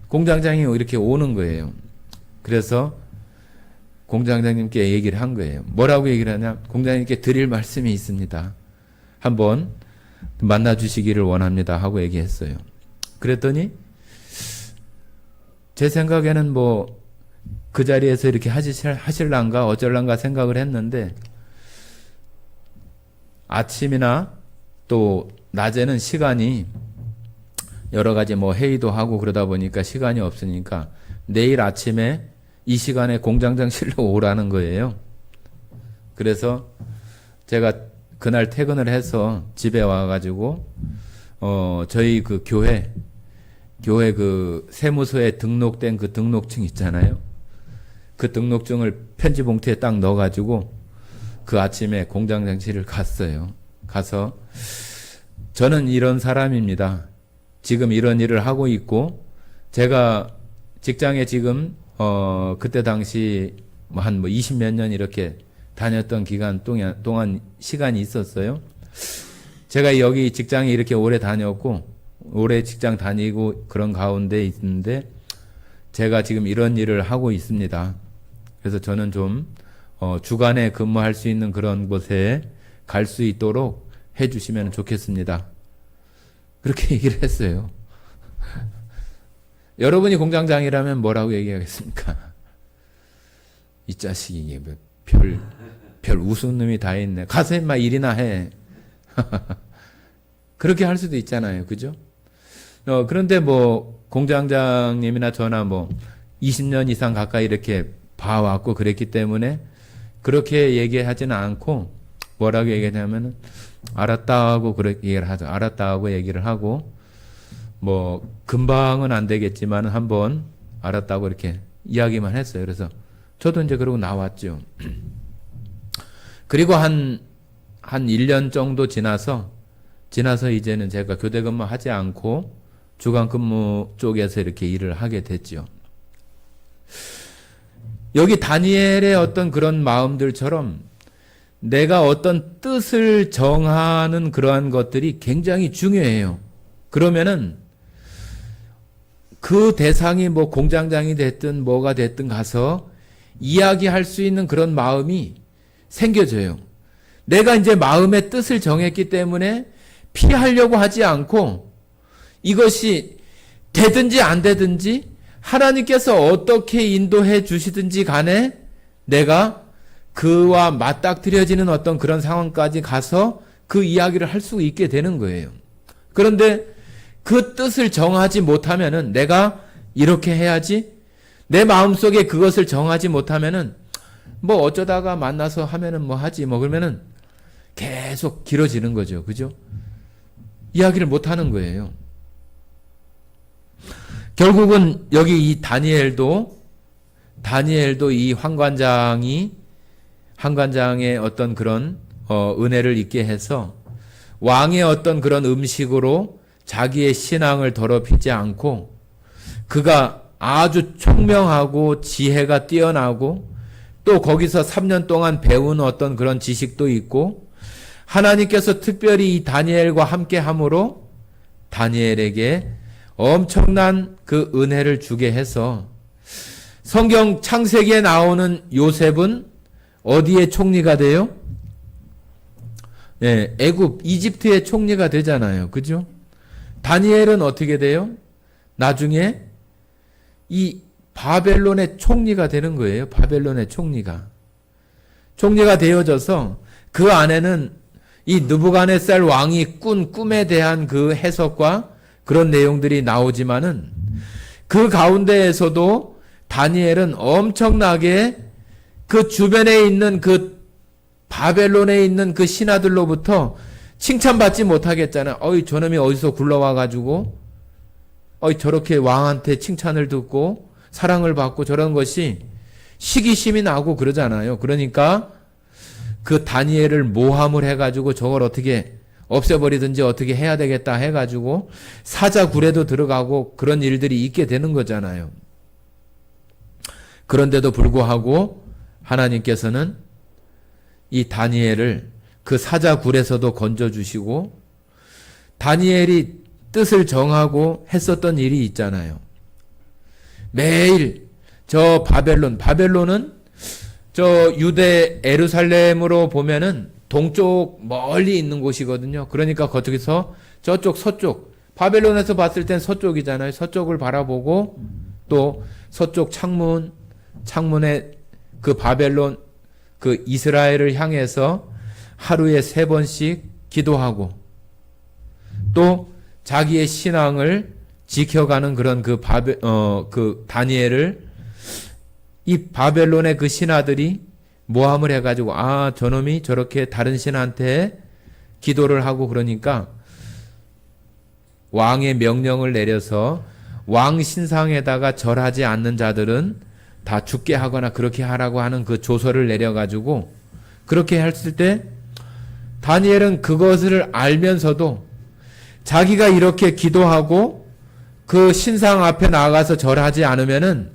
Speaker 1: 공장장이 이렇게 오는 거예요. 그래서 공장장님께 얘기를 한 거예요. 뭐라고 얘기를 하냐? 공장장님께 드릴 말씀이 있습니다. 한번 만나 주시기를 원합니다 하고 얘기했어요. 그랬더니 제 생각에는 뭐 그 자리에서 이렇게 하실란가 어쩔란가 생각을 했는데 아침이나 또 낮에는 시간이 여러 가지 뭐 회의도 하고 그러다 보니까 시간이 없으니까 내일 아침에 이 시간에 공장장실로 오라는 거예요. 그래서 제가 그날 퇴근을 해서 집에 와가지고 저희 그 교회 그 세무서에 등록된 그 등록증 있잖아요. 그 등록증을 편지 봉투에 딱 넣어가지고 그 아침에 공장장실을 갔어요. 가서 저는 이런 사람입니다. 지금 이런 일을 하고 있고 제가 직장에 지금 그때 당시 한 20몇 년 이렇게 다녔던 기간 동안 시간이 있었어요. 제가 여기 직장에 이렇게 오래 다녔고 오래 직장 다니고 그런 가운데 있는데 제가 지금 이런 일을 하고 있습니다. 그래서 저는 좀 주간에 근무할 수 있는 그런 곳에 갈 수 있도록 해주시면 좋겠습니다. 그렇게 얘기를 했어요. 여러분이 공장장이라면 뭐라고 얘기하겠습니까? 이 자식이 별 우스운 놈이 다 있네. 가서 인마 일이나 해. 그렇게 할 수도 있잖아요. 그죠? 그런데 뭐 공장장님이나 저나 뭐 20년 이상 가까이 이렇게 봐왔고 그랬기 때문에 그렇게 얘기하지는 않고 뭐라고 얘기하냐면은 알았다 하고 그렇게 얘기를 하죠. 알았다 하고 얘기를 하고 뭐 금방은 안 되겠지만 한번 알았다고 이렇게 이야기만 했어요. 그래서 저도 이제 그러고 나왔죠. 그리고 한 1년 정도 지나서 이제는 제가 교대 근무 하지 않고 주간 근무 쪽에서 이렇게 일을 하게 됐죠. 여기 다니엘의 어떤 그런 마음들처럼 내가 어떤 뜻을 정하는 그러한 것들이 굉장히 중요해요. 그러면은 그 대상이 뭐 공장장이 됐든 뭐가 됐든 가서 이야기할 수 있는 그런 마음이 생겨져요. 내가 이제 마음의 뜻을 정했기 때문에 피하려고 하지 않고 이것이 되든지 안 되든지 하나님께서 어떻게 인도해 주시든지 간에 내가 그와 맞닥뜨려지는 어떤 그런 상황까지 가서 그 이야기를 할 수 있게 되는 거예요. 그런데 그 뜻을 정하지 못하면은 내가 이렇게 해야지 내 마음속에 그것을 정하지 못하면은 뭐 어쩌다가 만나서 하면은 뭐 하지 뭐 그러면은 계속 길어지는 거죠. 그죠? 이야기를 못 하는 거예요. 결국은 여기 이 다니엘도 이 환관장의 어떤 그런 은혜를 있게 해서 왕의 어떤 그런 음식으로 자기의 신앙을 더럽히지 않고 그가 아주 총명하고 지혜가 뛰어나고 또 거기서 3년 동안 배운 어떤 그런 지식도 있고 하나님께서 특별히 이 다니엘과 함께 함으로 다니엘에게 엄청난 그 은혜를 주게 해서 성경 창세기에 나오는 요셉은 어디에 총리가 돼요? 네, 애굽, 이집트의 총리가 되잖아요. 그죠? 다니엘은 어떻게 돼요? 나중에 이 바벨론의 총리가 되는 거예요. 바벨론의 총리가 되어져서 그 안에는 이 느부갓네살 왕이 꾼 꿈에 대한 그 해석과 그런 내용들이 나오지만은 그 가운데에서도 다니엘은 엄청나게 그 주변에 있는 그 바벨론에 있는 그 신하들로부터 칭찬받지 못하겠잖아요. 저놈이 어디서 굴러와가지고 저렇게 왕한테 칭찬을 듣고 사랑을 받고 저런 것이 시기심이 나고 그러잖아요. 그러니까 그 다니엘을 모함을 해가지고 저걸 어떻게 없애버리든지 어떻게 해야 되겠다 해가지고 사자굴에도 들어가고 그런 일들이 있게 되는 거잖아요. 그런데도 불구하고 하나님께서는 이 다니엘을 그 사자굴에서도 건져주시고 다니엘이 뜻을 정하고 했었던 일이 있잖아요. 매일 저 바벨론은 저 유대 예루살렘으로 보면은 동쪽 멀리 있는 곳이거든요. 그러니까 거기서 저쪽 서쪽 바벨론에서 봤을 땐 서쪽이잖아요. 서쪽을 바라보고 또 서쪽 창문에 그 바벨론 그 이스라엘을 향해서 하루에 3번씩 기도하고 또 자기의 신앙을 지켜가는 그런 그 다니엘을 이 바벨론의 그 신하들이 모함을 해가지고 저놈이 저렇게 다른 신한테 기도를 하고 그러니까 왕의 명령을 내려서 왕 신상에다가 절하지 않는 자들은 다 죽게 하거나 그렇게 하라고 하는 그 조서를 내려가지고 그렇게 했을 때 다니엘은 그것을 알면서도 자기가 이렇게 기도하고 그 신상 앞에 나가서 절하지 않으면은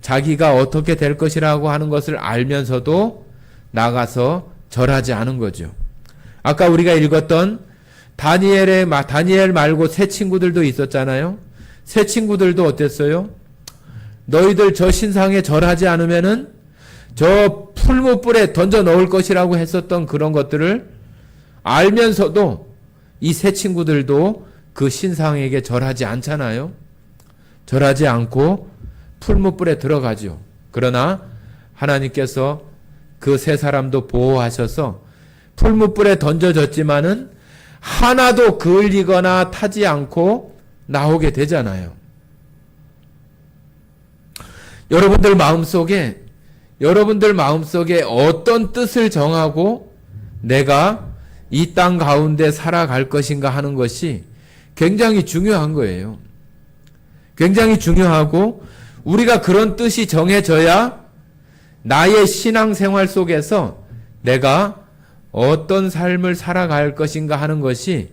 Speaker 1: 자기가 어떻게 될 것이라고 하는 것을 알면서도 나가서 절하지 않은 거죠. 아까 우리가 읽었던 다니엘 말고 새 친구들도 있었잖아요. 새 친구들도 어땠어요? 너희들 저 신상에 절하지 않으면은 저 풀무불에 던져 넣을 것이라고 했었던 그런 것들을 알면서도 이 새 친구들도 그 신상에게 절하지 않잖아요. 절하지 않고 풀무불에 들어가죠. 그러나 하나님께서 그 세 사람도 보호하셔서 풀무불에 던져졌지만은 하나도 그을리거나 타지 않고 나오게 되잖아요. 여러분들 마음속에 어떤 뜻을 정하고 내가 이 땅 가운데 살아갈 것인가 하는 것이 굉장히 중요한 거예요. 굉장히 중요하고 우리가 그런 뜻이 정해져야 나의 신앙생활 속에서 내가 어떤 삶을 살아갈 것인가 하는 것이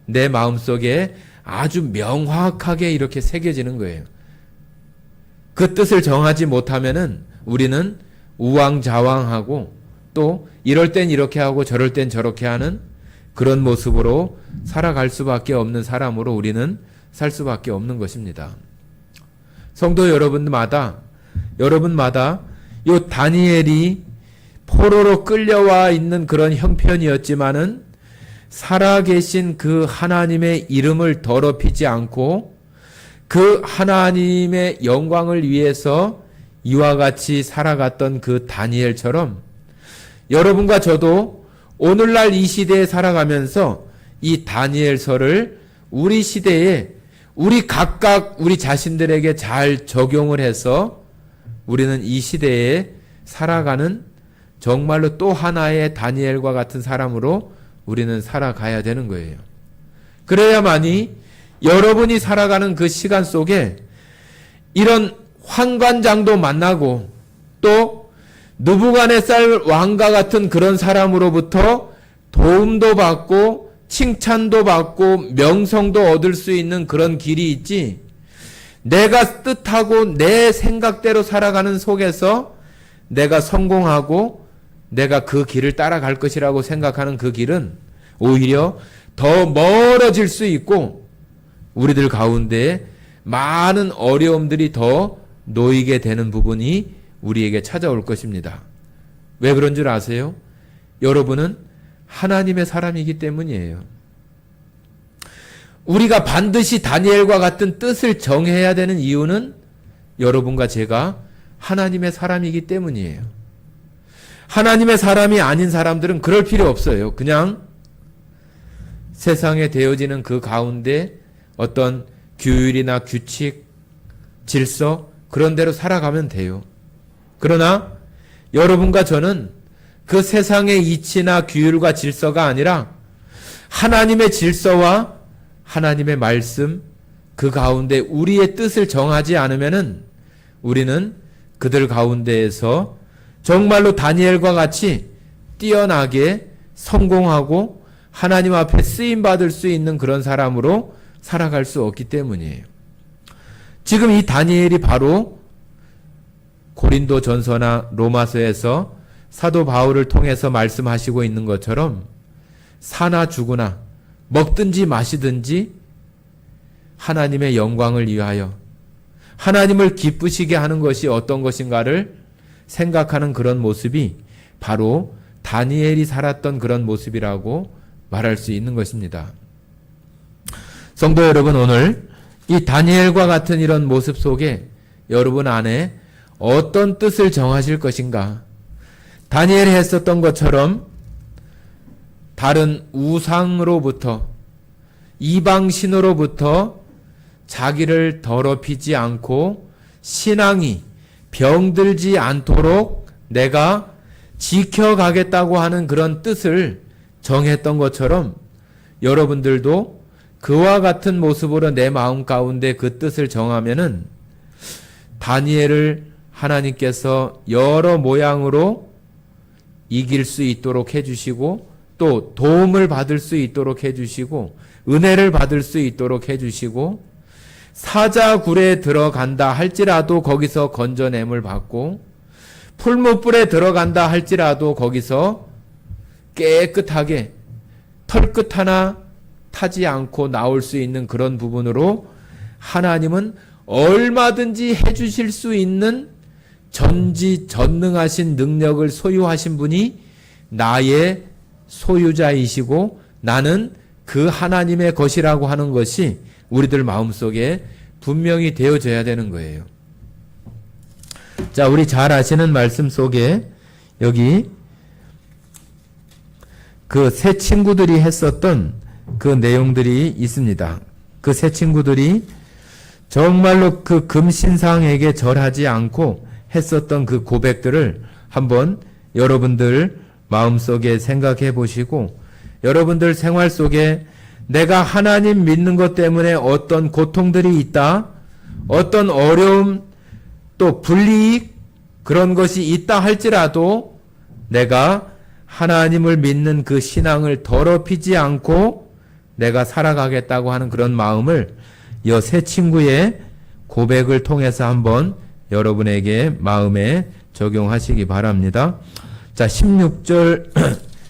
Speaker 1: 내 마음속에 아주 명확하게 이렇게 새겨지는 거예요. 그 뜻을 정하지 못하면은 우리는 우왕좌왕하고 또 이럴 땐 이렇게 하고 저럴 땐 저렇게 하는 그런 모습으로 살아갈 수밖에 없는 사람으로 우리는 살 수밖에 없는 것입니다. 성도 여러분마다 요 다니엘이 포로로 끌려와 있는 그런 형편이었지만은 살아계신 그 하나님의 이름을 더럽히지 않고 그 하나님의 영광을 위해서 이와 같이 살아갔던 그 다니엘처럼 여러분과 저도 오늘날 이 시대에 살아가면서 이 다니엘서를 우리 시대에 우리 각각 우리 자신들에게 잘 적용을 해서 우리는 이 시대에 살아가는 정말로 또 하나의 다니엘과 같은 사람으로 우리는 살아가야 되는 거예요. 그래야만이 여러분이 살아가는 그 시간 속에 이런 환관장도 만나고 또 느부갓네살 왕과 같은 그런 사람으로부터 도움도 받고 칭찬도 받고 명성도 얻을 수 있는 그런 길이 있지, 내가 뜻하고 내 생각대로 살아가는 속에서 내가 성공하고 내가 그 길을 따라갈 것이라고 생각하는 그 길은 오히려 더 멀어질 수 있고 우리들 가운데 많은 어려움들이 더 놓이게 되는 부분이 우리에게 찾아올 것입니다. 왜 그런 줄 아세요? 여러분은 하나님의 사람이기 때문이에요. 우리가 반드시 다니엘과 같은 뜻을 정해야 되는 이유는 여러분과 제가 하나님의 사람이기 때문이에요. 하나님의 사람이 아닌 사람들은 그럴 필요 없어요. 그냥 세상에 되어지는 그 가운데 어떤 규율이나 규칙, 질서 그런 대로 살아가면 돼요. 그러나 여러분과 저는 그 세상의 이치나 규율과 질서가 아니라 하나님의 질서와 하나님의 말씀 그 가운데 우리의 뜻을 정하지 않으면은 우리는 그들 가운데에서 정말로 다니엘과 같이 뛰어나게 성공하고 하나님 앞에 쓰임 받을 수 있는 그런 사람으로 살아갈 수 없기 때문이에요. 지금 이 다니엘이 바로 고린도 전서나 로마서에서 사도 바울을 통해서 말씀하시고 있는 것처럼 사나 죽으나 먹든지 마시든지 하나님의 영광을 위하여 하나님을 기쁘시게 하는 것이 어떤 것인가를 생각하는 그런 모습이 바로 다니엘이 살았던 그런 모습이라고 말할 수 있는 것입니다. 성도 여러분, 오늘 이 다니엘과 같은 이런 모습 속에 여러분 안에 어떤 뜻을 정하실 것인가? 다니엘이 했었던 것처럼 다른 우상으로부터 이방신으로부터 자기를 더럽히지 않고 신앙이 병들지 않도록 내가 지켜가겠다고 하는 그런 뜻을 정했던 것처럼 여러분들도 그와 같은 모습으로 내 마음 가운데 그 뜻을 정하면은 다니엘을 하나님께서 여러 모양으로 이길 수 있도록 해주시고 또 도움을 받을 수 있도록 해주시고 은혜를 받을 수 있도록 해주시고 사자굴에 들어간다 할지라도 거기서 건져냄을 받고 풀무불에 들어간다 할지라도 거기서 깨끗하게 털끝 하나 타지 않고 나올 수 있는 그런 부분으로 하나님은 얼마든지 해주실 수 있는 전지전능하신 능력을 소유하신 분이 나의 소유자이시고 나는 그 하나님의 것이라고 하는 것이 우리들 마음속에 분명히 되어져야 되는 거예요. 자, 우리 잘 아시는 말씀 속에 여기 그 세 친구들이 했었던 그 내용들이 있습니다. 그 세 친구들이 정말로 그 금신상에게 절하지 않고 했었던 그 고백들을 한번 여러분들 마음속에 생각해 보시고, 여러분들 생활 속에 내가 하나님 믿는 것 때문에 어떤 고통들이 있다, 어떤 어려움, 또 불이익, 그런 것이 있다 할지라도 내가 하나님을 믿는 그 신앙을 더럽히지 않고 내가 살아가겠다고 하는 그런 마음을 이 세 친구의 고백을 통해서 한번 여러분에게 마음에 적용하시기 바랍니다. 자, 16절,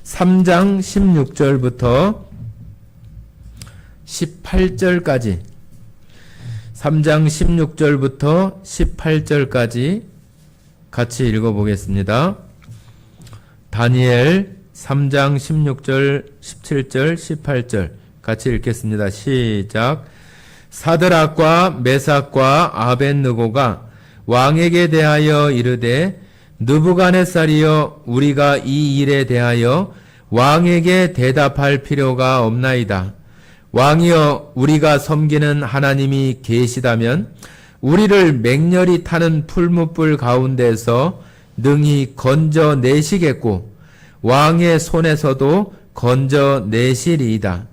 Speaker 1: 3장 16절부터 18절까지, 3장 16절부터 18절까지 같이 읽어보겠습니다. 다니엘 3장 16절, 17절, 18절 같이 읽겠습니다. 시작. 사드락과 메삭과 아벳느고가 왕에게 대하여 이르되, 느부갓네살이여, 우리가 이 일에 대하여 왕에게 대답할 필요가 없나이다. 왕이여, 우리가 섬기는 하나님이 계시다면 우리를 맹렬히 타는 풀무불 가운데서 능히 건져내시겠고 왕의 손에서도 건져내시리이다.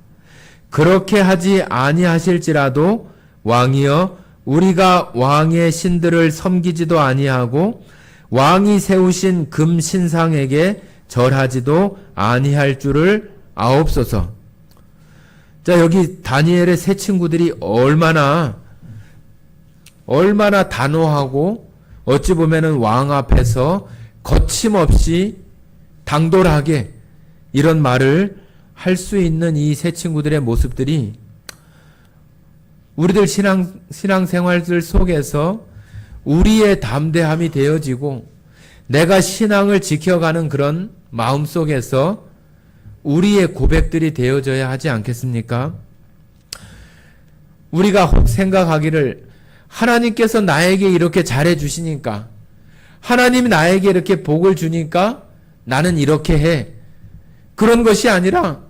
Speaker 1: 그렇게 하지 아니하실지라도 왕이여, 우리가 왕의 신들을 섬기지도 아니하고 왕이 세우신 금신상에게 절하지도 아니할 줄을 아옵소서. 자, 여기 다니엘의 세 친구들이 얼마나 단호하고 어찌 보면은 왕 앞에서 거침없이 당돌하게 이런 말을 할 수 있는 이 세 친구들의 모습들이 우리들 신앙생활들 속에서 우리의 담대함이 되어지고 내가 신앙을 지켜가는 그런 마음 속에서 우리의 고백들이 되어져야 하지 않겠습니까? 우리가 혹 생각하기를 하나님께서 나에게 이렇게 잘해 주시니까, 하나님이 나에게 이렇게 복을 주니까 나는 이렇게 해. 그런 것이 아니라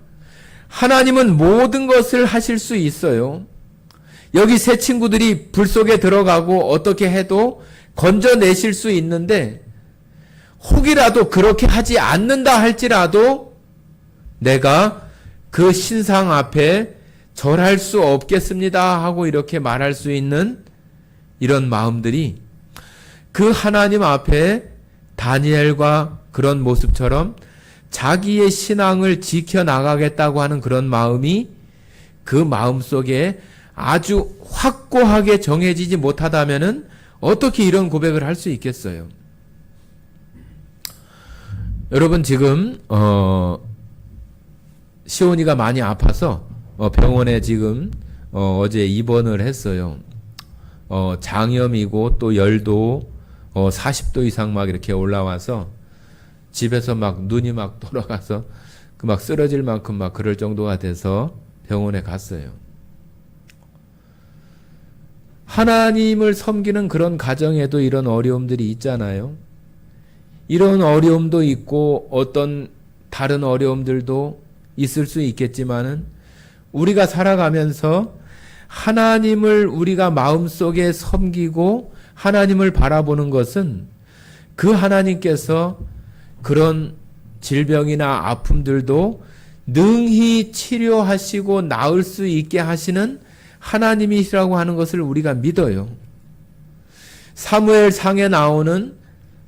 Speaker 1: 하나님은 모든 것을 하실 수 있어요. 여기 세 친구들이 불 속에 들어가고 어떻게 해도 건져내실 수 있는데, 혹이라도 그렇게 하지 않는다 할지라도 내가 그 신상 앞에 절할 수 없겠습니다 하고 이렇게 말할 수 있는 이런 마음들이 그 하나님 앞에 다니엘과 그런 모습처럼 자기의 신앙을 지켜나가겠다고 하는 그런 마음이 그 마음 속에 아주 확고하게 정해지지 못하다면은 어떻게 이런 고백을 할 수 있겠어요? 여러분, 지금 시온이가 많이 아파서 병원에 지금 어제 입원을 했어요. 장염이고 또 열도 40도 이상 막 이렇게 올라와서 집에서 막 눈이 막 돌아가서 그 막 쓰러질 만큼 막 그럴 정도가 돼서 병원에 갔어요. 하나님을 섬기는 그런 가정에도 이런 어려움들이 있잖아요. 이런 어려움도 있고 어떤 다른 어려움들도 있을 수 있겠지만은 우리가 살아가면서 하나님을 우리가 마음속에 섬기고 하나님을 바라보는 것은 그 하나님께서 그런 질병이나 아픔들도 능히 치료하시고 나을 수 있게 하시는 하나님이시라고 하는 것을 우리가 믿어요. 사무엘상에 나오는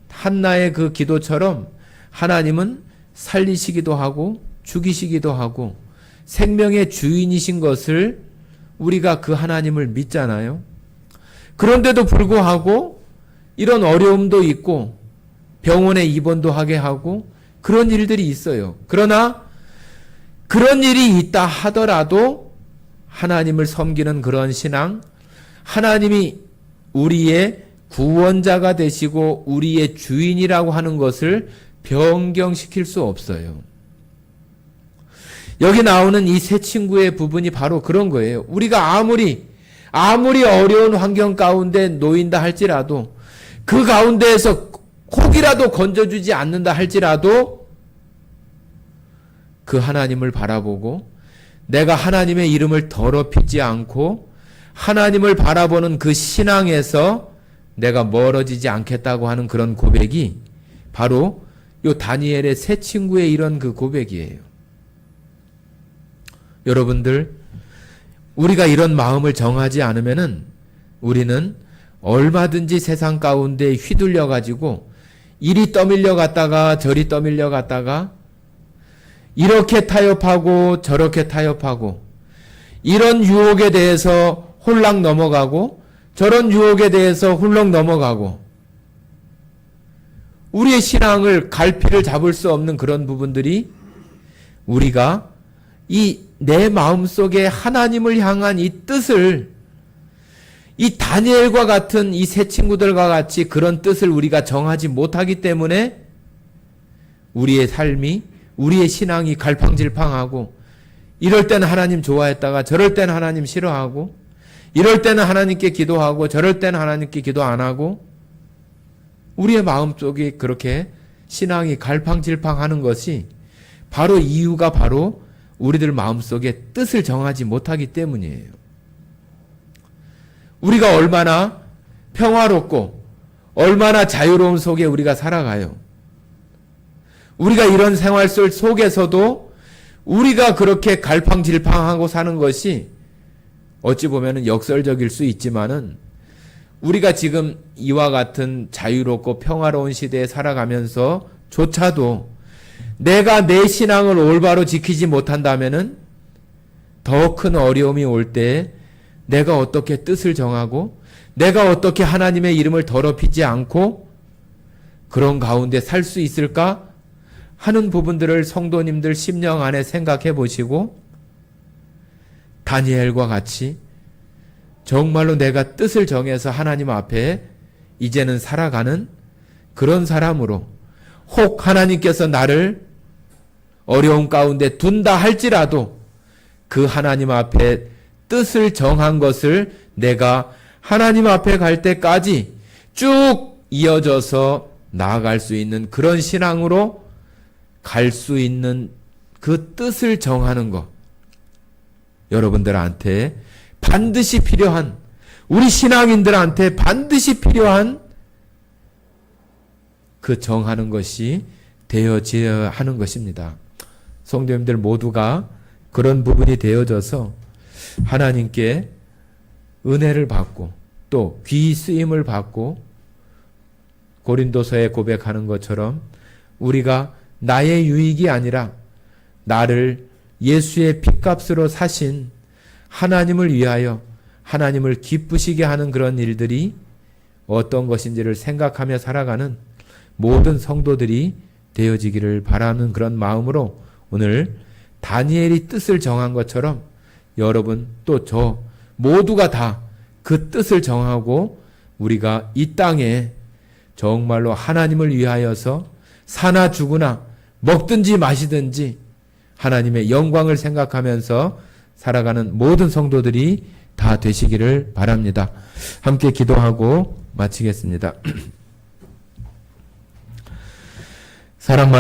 Speaker 1: 한나의 그 기도처럼 하나님은 살리시기도 하고 죽이시기도 하고 생명의 주인이신 것을 우리가 그 하나님을 믿잖아요. 그런데도 불구하고 이런 어려움도 있고 병원에 입원도 하게 하고 그런 일들이 있어요. 그러나 그런 일이 있다 하더라도 하나님을 섬기는 그런 신앙, 하나님이 우리의 구원자가 되시고 우리의 주인이라고 하는 것을 변경시킬 수 없어요. 여기 나오는 이 세 친구의 부분이 바로 그런 거예요. 우리가 아무리 아무리 어려운 환경 가운데 놓인다 할지라도 그 가운데에서 혹이라도 건져주지 않는다 할지라도 그 하나님을 바라보고 내가 하나님의 이름을 더럽히지 않고 하나님을 바라보는 그 신앙에서 내가 멀어지지 않겠다고 하는 그런 고백이 바로 요 다니엘의 세 친구의 이런 그 고백이에요. 여러분들, 우리가 이런 마음을 정하지 않으면은 우리는 얼마든지 세상 가운데 휘둘려 가지고 이리 떠밀려 갔다가 저리 떠밀려 갔다가 이렇게 타협하고 저렇게 타협하고 이런 유혹에 대해서 홀랑 넘어가고 저런 유혹에 대해서 훌렁 넘어가고 우리의 신앙을 갈피를 잡을 수 없는 그런 부분들이 우리가 이 내 마음속에 하나님을 향한 이 뜻을 이 다니엘과 같은 이 세 친구들과 같이 그런 뜻을 우리가 정하지 못하기 때문에 우리의 삶이 우리의 신앙이 갈팡질팡하고 이럴 때는 하나님 좋아했다가 저럴 때는 하나님 싫어하고 이럴 때는 하나님께 기도하고 저럴 때는 하나님께 기도 안 하고 우리의 마음속이 그렇게 신앙이 갈팡질팡하는 것이 바로 이유가 바로 우리들 마음속에 뜻을 정하지 못하기 때문이에요. 우리가 얼마나 평화롭고 얼마나 자유로운 속에 우리가 살아가요. 우리가 이런 생활 속에서도 우리가 그렇게 갈팡질팡하고 사는 것이 어찌 보면 역설적일 수 있지만은 우리가 지금 이와 같은 자유롭고 평화로운 시대에 살아가면서 조차도 내가 내 신앙을 올바로 지키지 못한다면은 더 큰 어려움이 올 때 내가 어떻게 뜻을 정하고 내가 어떻게 하나님의 이름을 더럽히지 않고 그런 가운데 살 수 있을까 하는 부분들을 성도님들 심령 안에 생각해 보시고 다니엘과 같이 정말로 내가 뜻을 정해서 하나님 앞에 이제는 살아가는 그런 사람으로 혹 하나님께서 나를 어려움 가운데 둔다 할지라도 그 하나님 앞에 뜻을 정한 것을 내가 하나님 앞에 갈 때까지 쭉 이어져서 나아갈 수 있는 그런 신앙으로 갈 수 있는 그 뜻을 정하는 것, 여러분들한테 반드시 필요한, 우리 신앙인들한테 반드시 필요한 그 정하는 것이 되어져야 하는 것입니다. 성도님들 모두가 그런 부분이 되어져서 하나님께 은혜를 받고 또 귀 쓰임을 받고 고린도서에 고백하는 것처럼 우리가 나의 유익이 아니라 나를 예수의 핏값으로 사신 하나님을 위하여 하나님을 기쁘시게 하는 그런 일들이 어떤 것인지를 생각하며 살아가는 모든 성도들이 되어지기를 바라는 그런 마음으로 오늘 다니엘이 뜻을 정한 것처럼 여러분 또 저 모두가 다 그 뜻을 정하고 우리가 이 땅에 정말로 하나님을 위하여서 사나 죽으나 먹든지 마시든지 하나님의 영광을 생각하면서 살아가는 모든 성도들이 다 되시기를 바랍니다. 함께 기도하고 마치겠습니다. 사랑